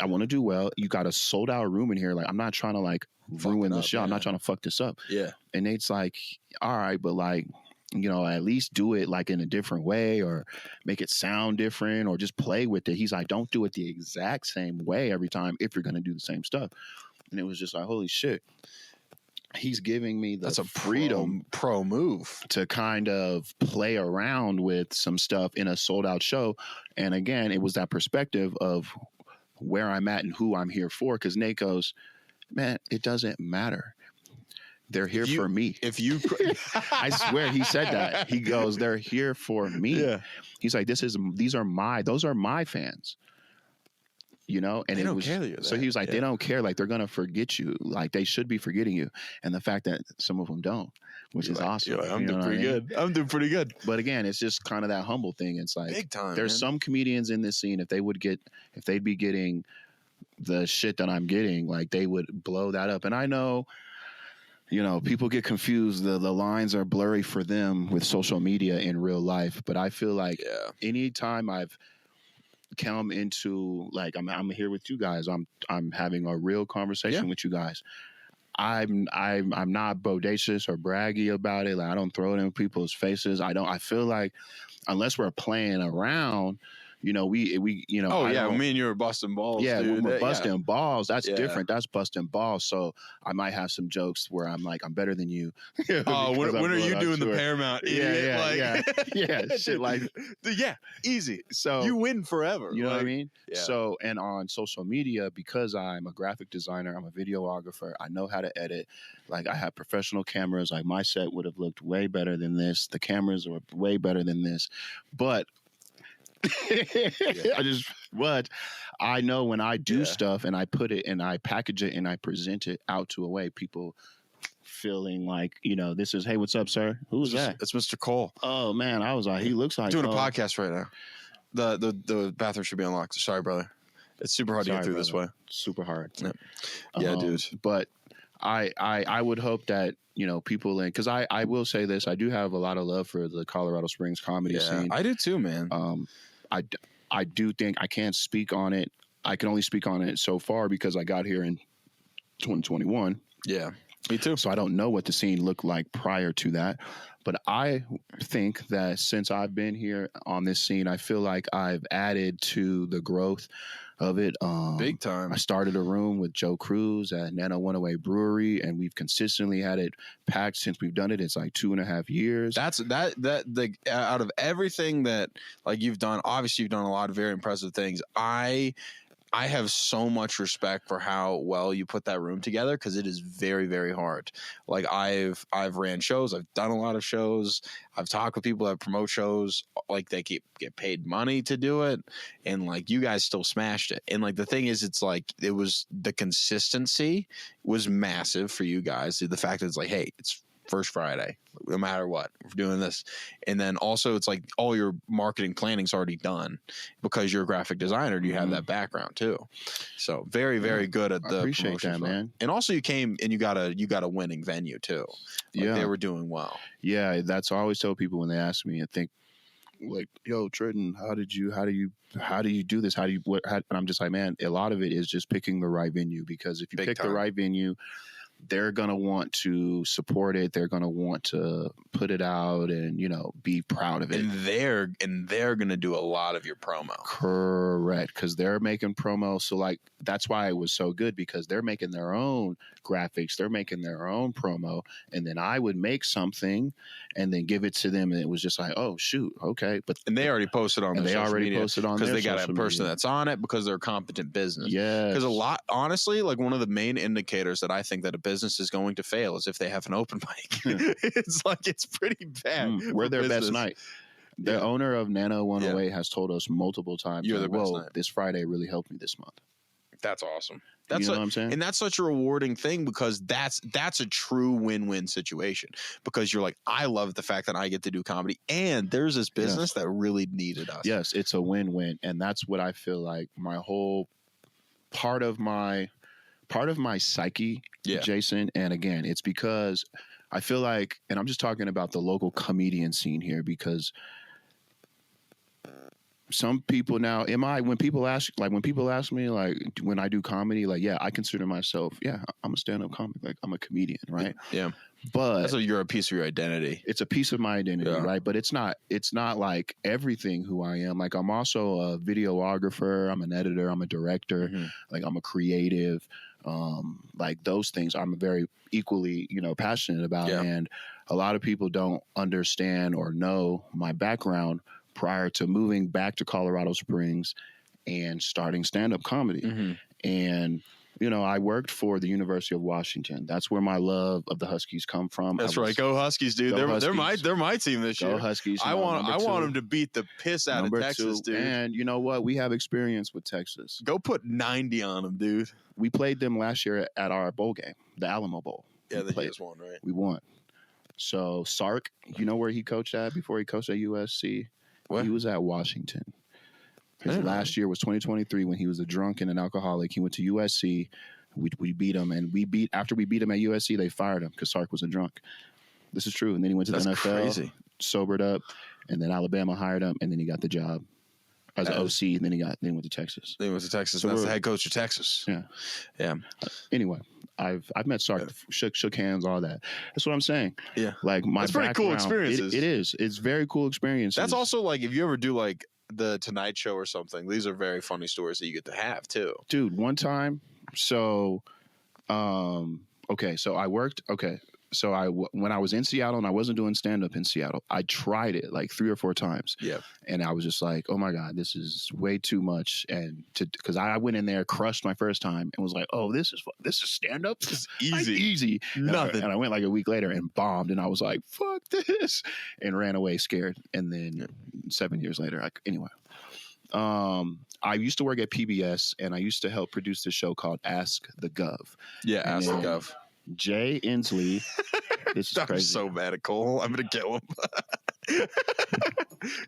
I want to do well. You got a sold out room in here. Like, I'm not trying to like ruin the show. I'm not trying to fuck this up. Yeah. And Nate's like, all right, but like, at least do it like in a different way, or make it sound different, or just play with it. He's like, don't do it the exact same way every time if you're going to do the same stuff. And it was just like, holy shit. He's giving me the freedom pro move to kind of play around with some stuff in a sold out show. And again, it was that perspective of where I'm at and who I'm here for. Because Nate goes, man, it doesn't matter. They're here for me. I swear he said that. He goes, they're here for me. Yeah. He's like, those are my fans. And they don't care. So he was like, they don't care. Like, they're going to forget you. Like, they should be forgetting you. And the fact that some of them don't, which is awesome. I'm doing pretty good. I'm doing pretty good. But again, it's just kind of that humble thing. It's like, big time, there's some comedians in this scene, if they'd be getting the shit that I'm getting, like, they would blow that up. And I know, people get confused. The lines are blurry for them with social media in real life. But I feel like anytime I've come into, like, I'm here with you guys, I'm having a real conversation with you guys, I'm not bodacious or braggy about it. Like I don't throw it in people's faces. I feel like unless we're playing around, we Oh yeah, me and you were busting balls. Yeah, dude. when we're busting balls, that's Yeah. different. That's busting balls. So I might have some jokes where I'm like, I'm better than you. Oh, when are you doing the tour. Paramount? Idiot? Yeah, shit like yeah, easy. So you win forever. You know what I mean? Yeah. So, and on social media, because I'm a graphic designer, I'm a videographer, I know how to edit. Like I have professional cameras. Like my set would have looked way better than this. The cameras are way better than this. But but I know when I do stuff and I put it and I package it and I present it out to a way, people feeling like, this is, hey, what's up, sir? Who's that? It's Mr. Cole. Oh man, I was like, he looks like doing a podcast right now. The bathroom should be unlocked. Sorry, brother. It's super hard to get through this way. Super hard. Yep. Yeah, dude. But I would hope that people because I will say this, I do have a lot of love for the Colorado Springs comedy scene. I do too, man. I do think I can't speak on it. I can only speak on it so far because I got here in 2021. Yeah, me too. So I don't know what the scene looked like prior to that. But I think that since I've been here on this scene, I feel like I've added to the growth of it. Big time. I started a room with Joe Cruz at Nano 108 Brewery, and we've consistently had it packed since we've done it. It's like 2.5 years. That's out of everything that like you've done, obviously you've done a lot of very impressive things. I have so much respect for how well you put that room together because it is very, very hard. Like I've ran shows, I've done a lot of shows, I've talked with people that promote shows, like they get paid money to do it, and like you guys still smashed it. And like the thing is, it's like it was the consistency was massive for you guys. The fact that it's like, hey, it's first Friday, no matter what, we're doing this. And then also it's like all your marketing planning's already done because you're a graphic designer and you have that background too. So very, very good at the appreciate that, man. And also you came and you got a winning venue too. Like they were doing well. Yeah, that's what I always tell people when they ask me and think like, yo, Trenton, how do you do this? And I'm just like, man, a lot of it is just picking the right venue, because if you pick the right venue, they're going to want to support it. They're going to want to put it out and, be proud of it. And they're going to do a lot of your promo. Correct. Because they're making promo. So like, that's why it was so good, because they're making their own graphics. They're making their own promo. And then I would make something and then give it to them. And it was just like, oh, shoot. Okay. And they already posted on their social media because they got a person that's on it because they're a competent business. Yeah. Because honestly, like one of the main indicators that I think that a business is going to fail is if they have an open mic. It's like, it's pretty bad. We're their best night. The owner of Nano 108 has told us multiple times, you're their best night. This Friday really helped me this month. That's awesome. You know what I'm saying? And that's such a rewarding thing, because that's a true win-win situation, because you're like, I love the fact that I get to do comedy and there's this business that really needed us. Yes, it's a win-win. And that's what I feel like my whole part of my psyche, Jason. And again, it's because I feel like, and I'm just talking about the local comedian scene here, because some people now, when people ask me, like, when I do comedy, like, yeah, I consider myself, I'm a stand-up comic, like, I'm a comedian, right? Yeah. But you're a piece of your identity. It's a piece of my identity, right? But it's not like everything who I am. Like, I'm also a videographer, I'm an editor, I'm a director, like, I'm a creative. Like those things I'm very equally, passionate about. And a lot of people don't understand or know my background prior to moving back to Colorado Springs and starting stand-up comedy. And, I worked for the University of Washington. That's where my love of the Huskies come from. That's right. Go Huskies, dude. They're my team this year. Go Huskies. I want them to beat the piss out of Texas, dude. And you know what? We have experience with Texas. Go put 90 on them, dude. We played them last year at our bowl game, the Alamo Bowl. Yeah, they just won, right? We won. So Sark, you know where he coached at before he coached at USC? What? He was at Washington. His last year was 2023 when he was a drunk and an alcoholic. He went to USC. We beat him, and after we beat him at USC, they fired him because Sark was a drunk. This is true. And then he went to the NFL, sobered up, and then Alabama hired him, and then he got the job. as an OC, and then he went to Texas. Then he went to Texas. So that's the head coach of Texas. Yeah. Anyway, I've met Sark, shook hands, all that. That's what I'm saying. Yeah, like my it's pretty cool experiences. It is. It's very cool experiences. That's also like if you ever do like the Tonight Show or something. These are very funny stories that you get to have too, dude. One time, so so I worked. So when I was in Seattle and I wasn't doing stand-up in Seattle, I tried it like 3 or 4 times. Yeah. And I was just like, oh my God, this is way too much. And because I went in there, crushed my first time and was like, oh, this is stand-up? This is easy. Nothing. And I went like a week later and bombed. And I was like, fuck this. And ran away scared. And then 7 years later, anyway. I used to work at PBS and I used to help produce this show called Ask the Gov. Yeah, Ask the Gov. Jay Inslee. This is I'm crazy. so mad at Cole. I'm gonna kill him.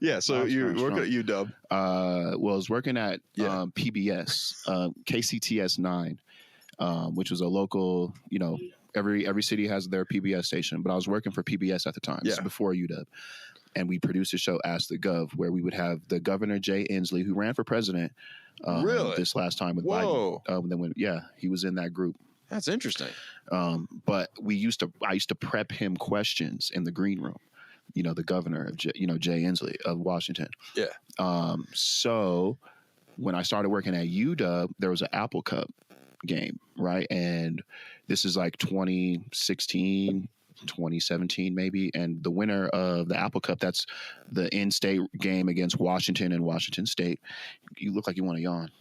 Yeah, so you're working at UW. I was working at PBS, KCTS 9, which was a local, every city has their PBS station, but I was working for PBS at the time. This is before UW. And we produced a show, Ask the Gov, where we would have the governor, Jay Inslee, who ran for president this last time with Biden. He was in that group. That's interesting. But I used to prep him questions in the green room. The governor of Jay Inslee of Washington. Yeah. So when I started working at UW, there was an Apple Cup game, right? And this is like 2016, 2017 maybe. And the winner of the Apple Cup, that's the in-state game against Washington and Washington State. You look like you want to yawn.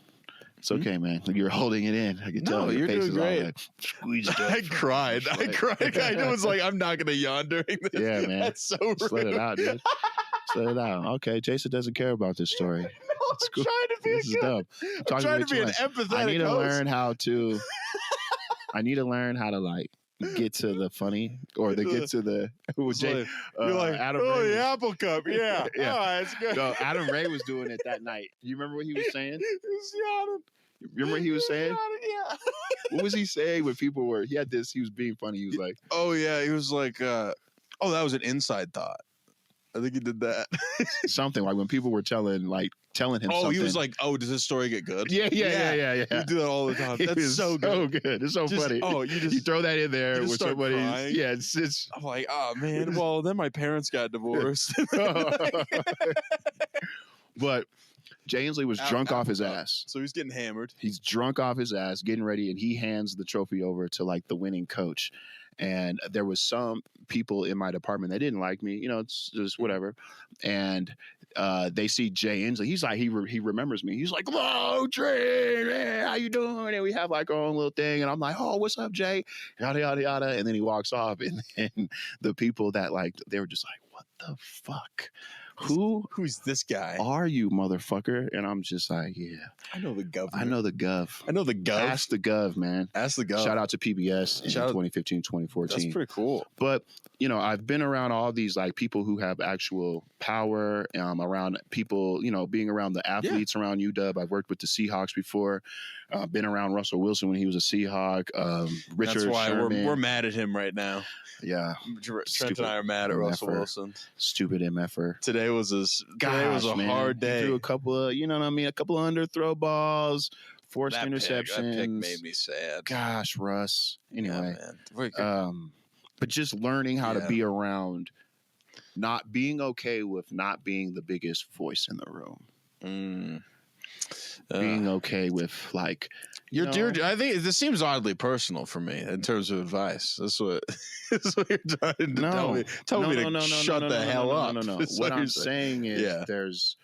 It's okay, man. You're holding it in. I can tell your face is all like squeezed up. I cried. I was like, I'm not going to yawn during this. Yeah, man. That's so rude. Just let it out, dude. Just let it out. Okay, Jason doesn't care about this story. I'm trying to be this is dumb. I'm trying to be an empathetic I need to host. learn how to. I need to learn how to like get to the funny or get to the. You're like, Adam oh, Ray the Apple Cup, yeah. Yeah. Oh, that's good. No, Adam Ray was doing it that night. You remember what he was saying? He was yawning. Remember what he was saying? Yeah. What was he saying when people were? He was being funny. He was like, oh yeah, he was like, that was an inside thought. I think he did that. Something like when people were telling him. Oh, something. he was like, oh, does this story get good? Yeah. You do that all the time. That's so good. So good. It's so funny. Oh, you throw that in there with somebody. Yeah, it's. I'm like, oh man. Well, then my parents got divorced. But Jay Inslee was drunk off his ass. So he's getting hammered. He's drunk off his ass, getting ready, and he hands the trophy over to like the winning coach. And there was some people in my department that didn't like me. It's just whatever. And they see Jay Inslee. He's like, he remembers me. He's like, "Hello, Trey, man, how you doing?" And we have like our own little thing. And I'm like, "Oh, what's up, Jay?" Yada yada yada. And then he walks off. And then the people that they were just like, "What the fuck? Who's this guy? Are you, motherfucker?" And I'm just like, yeah. I know the governor. I know the gov. Ask the gov, man. Ask the gov. Shout out to PBS in 2015, 2014. That's pretty cool. But, I've been around all these like people who have actual power around people, being around the athletes around UW. I've worked with the Seahawks before. Been around Russell Wilson when he was a Seahawk. Richard That's why Sherman. we're mad at him right now. Yeah. Trent and I are mad at Russell Wilson. Stupid MFer. Today was a hard day. He threw a couple of, a couple of underthrow balls, forced interceptions. That pick made me sad. Gosh, Russ. Anyway. Yeah, but just learning how to be around, not being okay with not being the biggest voice in the room. Being okay with like I think this seems oddly personal for me in terms of advice. That's what you're trying to tell me. Tell me to shut the hell up. No. What I'm saying is there's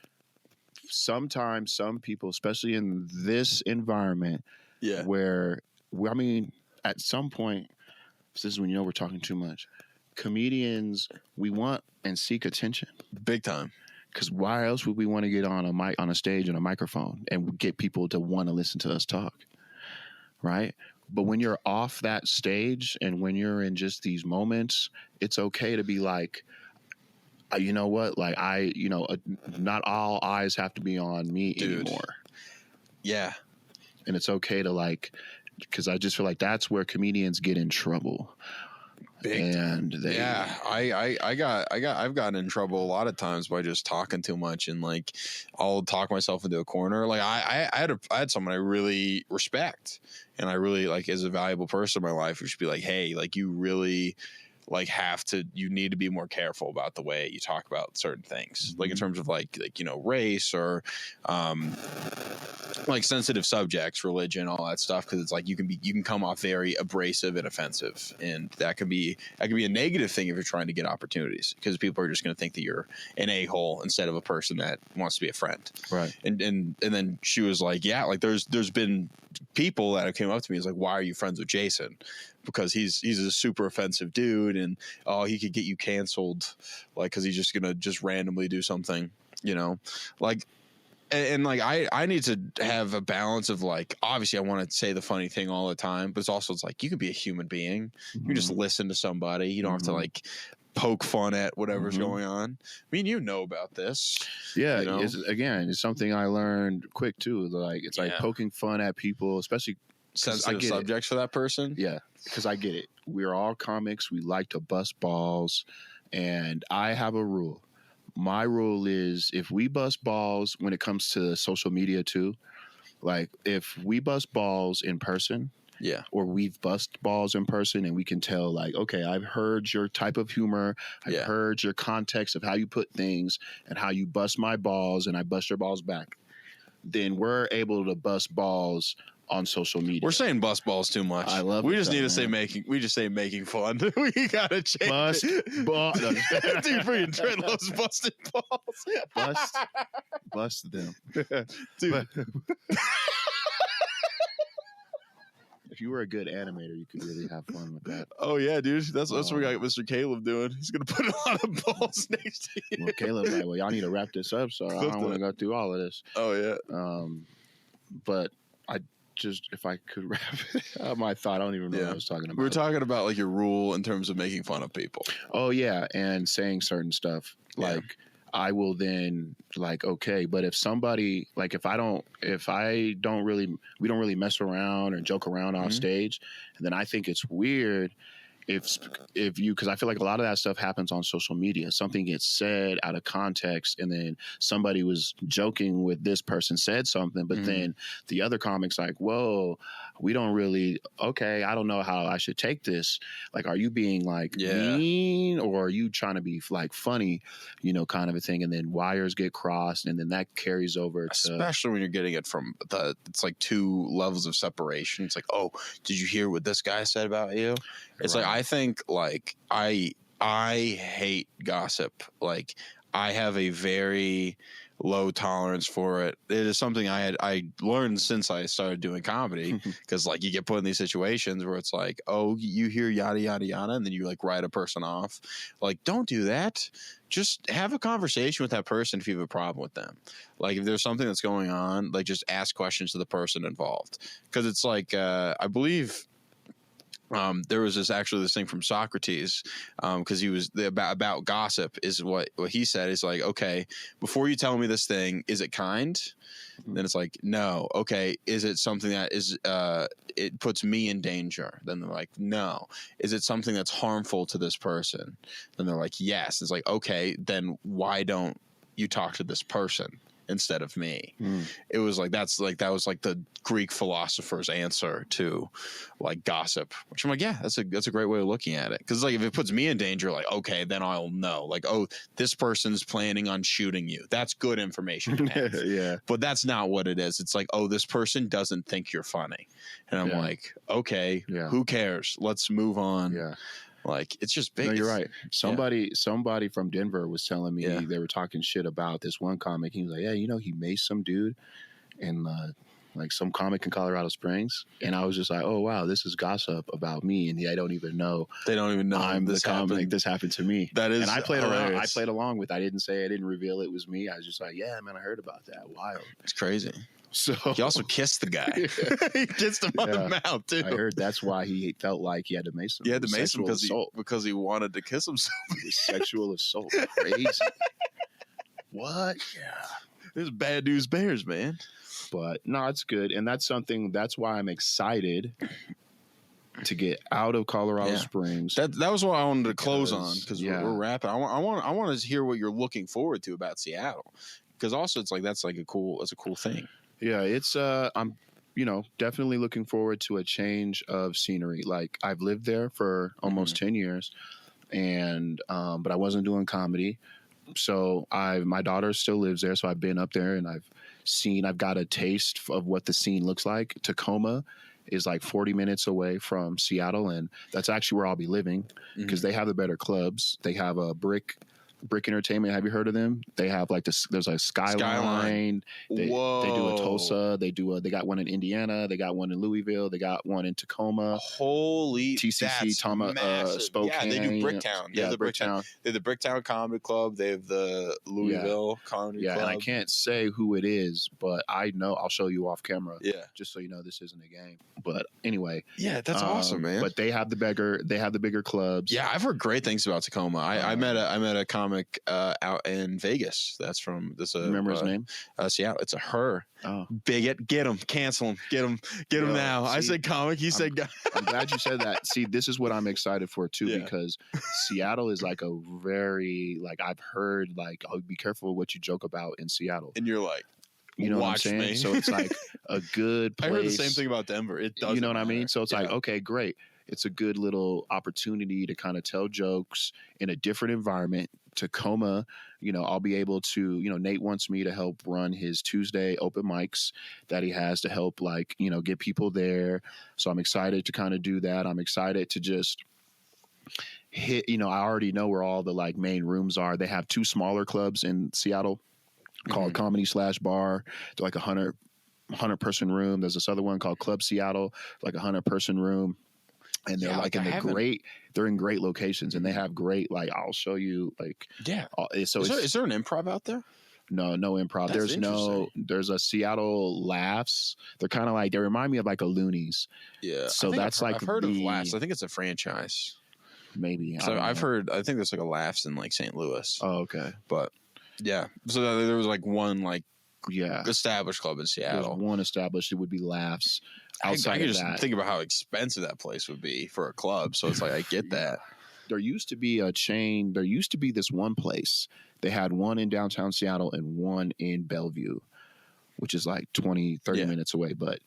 sometimes some people, especially in this environment, where I mean, at some point, this is when we're talking too much. Comedians, we want and seek attention, big time. Because why else would we want to get on a stage and a microphone and get people to want to listen to us talk, right? But when you're off that stage and when you're in just these moments, it's okay to be like, you know what? Like not all eyes have to be on me anymore. Yeah. And it's okay to because I just feel like that's where comedians get in trouble. And I've gotten in trouble a lot of times by just talking too much, and like I'll talk myself into a corner. Like I had someone I really respect and I really like as a valuable person in my life who should be like, hey, like you really like you need to be more careful about the way you talk about certain things, like in terms of like race or like sensitive subjects, religion, all that stuff, because it's like you can come off very abrasive and offensive, and that could be a negative thing if you're trying to get opportunities, because people are just going to think that you're an a-hole instead of a person that wants to be a friend, right? And then she was like, yeah, like there's been people that have came up to me, is like, why are you friends with Jason? Because he's a super offensive dude, and he could get you canceled, like because he's just gonna just randomly do something, like. And like I need to have a balance of like, obviously I want to say the funny thing all the time, but it's like you can be a human being. You just listen to somebody. You don't have to like poke fun at whatever's going on. I mean, about this. Yeah, it's something I learned quick too. Like it's like poking fun at people, especially sensitive subjects for that person. Yeah, because I get it. We're all comics. We like to bust balls, and I have a rule. My rule is if we bust balls when it comes to social media too, like if we bust balls in person, or we've bust balls in person and we can tell like, okay, I've heard your type of humor, I've heard your context of how you put things and how you bust my balls and I bust your balls back, then we're able to bust balls on social media. We're saying bust balls too much. I love it. We just need to say making. We just say making fun. We gotta change. Bust ball. Dude, freaking Trent loves busting balls. Bust them, dude. If you were a good animator, you could really have fun with that. Oh yeah, dude. That's what we got Mr. Caleb doing. He's gonna put a lot of balls next to you. Well, Caleb's like, well, y'all need to wrap this up, so I don't want to go through all of this. Oh yeah. But I just, if I could wrap it, my thought, I don't even know what I was talking about. We were talking about like your rule in terms of making fun of people. Oh yeah, and saying certain stuff like. I will then like, okay, but if somebody like we don't really mess around or joke around off stage, and then I think it's weird if you, because I feel like a lot of that stuff happens on social media. Something gets said out of context, and then somebody was joking with this person said something, but then the other comic's like, whoa, we don't really, okay, I don't know how I should take this. Like, are you being like mean, or are you trying to be like funny, kind of a thing? And then wires get crossed, and then that carries over especially when you're getting it from it's like two levels of separation. It's like, oh, did you hear what this guy said about you? It's like, I think like I hate gossip. Like I have a very low tolerance for it. It is something I learned since I started doing comedy, because like you get put in these situations where it's like, oh, you hear yada yada yada, and then you like write a person off. Like, don't do that. Just have a conversation with that person if you have a problem with them. Like if there's something that's going on, like just ask questions to the person involved, because it's like I believe. There was this thing from Socrates, because he was about gossip is what he said is like, okay, before you tell me this thing, is it kind? Then it's like, no. Okay, is it something that is it puts me in danger? Then they're like, no. Is it something that's harmful to this person? Then they're like, yes. It's like, okay, then why don't you talk to this person instead of me? It was like that was like the Greek philosopher's answer to like gossip, which I'm like, yeah, that's a great way of looking at it, because like if it puts me in danger, like, okay, then I'll know, like, oh, this person's planning on shooting you. That's good information to have. Yeah, but that's not what it is. It's like, oh, this person doesn't think you're funny, and I'm like, okay, who cares? Let's move on. Yeah. Like, it's just big. No, you're right. Somebody from Denver was telling me they were talking shit about this one comic. He was like, yeah, he maced some dude in like some comic in Colorado Springs. And I was just like, oh, wow, this is gossip about me. And they don't even know. I'm the comic. This happened to me. That is, and I played around. I played along with. I didn't reveal it was me. I was just like, yeah, man, I heard about that. Wild. It's crazy. So he also kissed the guy. He kissed him on the mouth too. I heard that's why he felt like he had to mace him. He had to mace him because he wanted to kiss him so bad. Sexual assault. Crazy. What? Yeah. There's bad news bears, man. But no, it's good. And that's why I'm excited to get out of Colorado Springs. That was what I wanted to close on because we're wrapping. I want to hear what you're looking forward to about Seattle, because also it's like that's a cool thing. Yeah, it's I'm definitely looking forward to a change of scenery. Like I've lived there for almost 10 years, and but I wasn't doing comedy. So my daughter still lives there, so I've been up there and I've got a taste of what the scene looks like. Tacoma is like 40 minutes away from Seattle, and that's actually where I'll be living because they have the better clubs. They have a Brick Entertainment. Have you heard of them? They have like there's a Skyline. They do a Tulsa. They got one in Indiana. They got one in Louisville. They got one in Tacoma. Holy TCC, Spokane. Yeah, they do Bricktown. Yeah, the Bricktown. They have the Bricktown Comedy Club. They have the Louisville Comedy Club. Yeah, and I can't say who it is, but I know I'll show you off camera. Yeah, just so you know this isn't a game. But anyway, yeah, that's awesome, man. But they have the bigger clubs. Yeah, I've heard great things about Tacoma. I met a comic out in Vegas. That's from this. Remember his name? Seattle. It's a her. Oh, bigot. Get him. Cancel him. Get him now. I said comic. He said guy. I'm glad you said that. See, this is what I'm excited for too, because Seattle is like a very I've heard oh, be careful what you joke about in Seattle. And you're like, you know watch what I'm saying? me. So it's like a good place. I heard the same thing about Denver. It doesn't. You know what I mean? So it's like, okay, great. It's a good little opportunity to kind of tell jokes in a different environment. Tacoma, I'll be able to, Nate wants me to help run his Tuesday open mics that he has to help get people there. So I'm excited to kind of do that. I'm excited to just hit, I already know where all the main rooms are. They have two smaller clubs in Seattle called Comedy/Bar. They're like 100 person room. There's this other one called Club Seattle, like 100 person room. And they're they're in great locations, and they have great, I'll show you, So is there an improv out there? No improv. There's a Seattle Laughs. They're kind of they remind me of a Loonies. Yeah. So that's I've heard of Laughs. I think it's a franchise. Maybe. So I've heard, I think there's a Laughs in St. Louis. Oh, okay. But yeah. So there was one established club in Seattle. There's one established. It would be Laughs. Outside I can of just that, think about how expensive that place would be for a club. So it's I get that. There used to be a chain. There used to be this one place. They had one in downtown Seattle and one in Bellevue, which is 20, 30 minutes away. But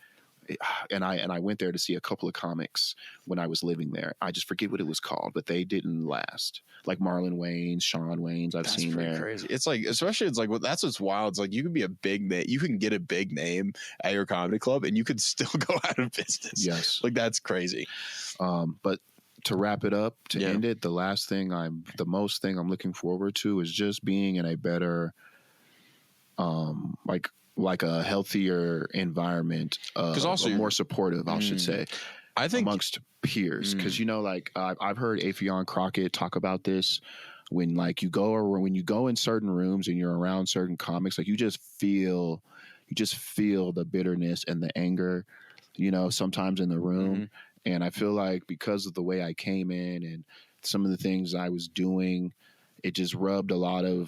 I went there to see a couple of comics when I was living there. I just forget what it was called, but they didn't last. Like Marlon Wayans, Sean Wayans, I've seen there. Crazy. It's especially that's what's wild. It's you can be a big name. You can get a big name at your comedy club, and you could still go out of business. Yes, that's crazy. But to wrap it up, to end it, the most thing I'm looking forward to is just being in a better, like a healthier environment, because also more supportive, I should say. I think amongst peers, because I've heard Afion Crockett talk about this. When you go in certain rooms and you're around certain comics, you just feel the bitterness and the anger, sometimes in the room. And I feel because of the way I came in and some of the things I was doing, it just rubbed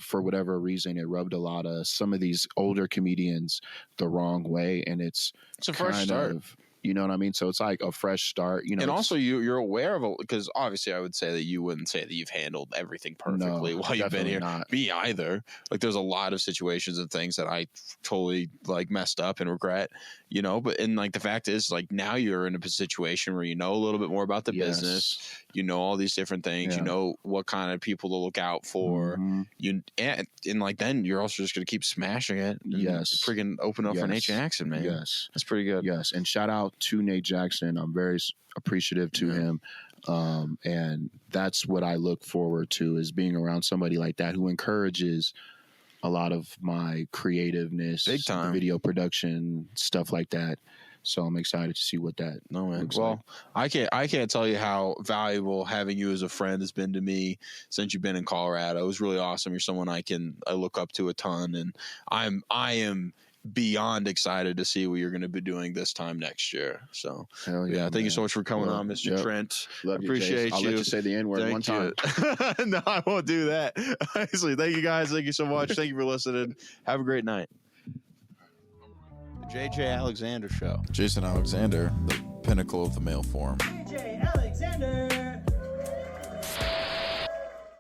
for whatever reason, it rubbed a lot of some of these older comedians the wrong way. And it's a fresh start. You know what I mean? So it's a fresh start, And also you're aware of it, because obviously I would say that you wouldn't say that you've handled everything perfectly while you've been here. Not. Me either. There's a lot of situations and things that I totally messed up and regret, but the fact is now you're in a situation where you know a little bit more about the business, all these different things, what kind of people to look out for, then you're also just going to keep smashing it. Freaking open up for Nate Jackson, man. Yes. That's pretty good. Yes. And shout out to Nate Jackson. I'm very appreciative to him. And that's what I look forward to, is being around somebody like that who encourages a lot of my creativeness, big time, video production, stuff like that. So I'm excited to see what that looks like. I can't tell you how valuable having you as a friend has been to me since you've been in Colorado. It was really awesome. You're someone I look up to a ton, and I am beyond excited to see what you're going to be doing this time next year. So thank you so much for coming on, Mr. Trent. Appreciate you. I'll let you say the N-word one time. No, I won't do that. Honestly, thank you guys. Thank you so much. Thank you for listening. Have a great night. The JJALexander Show. JJALexander, the pinnacle of the male form. JJALexander.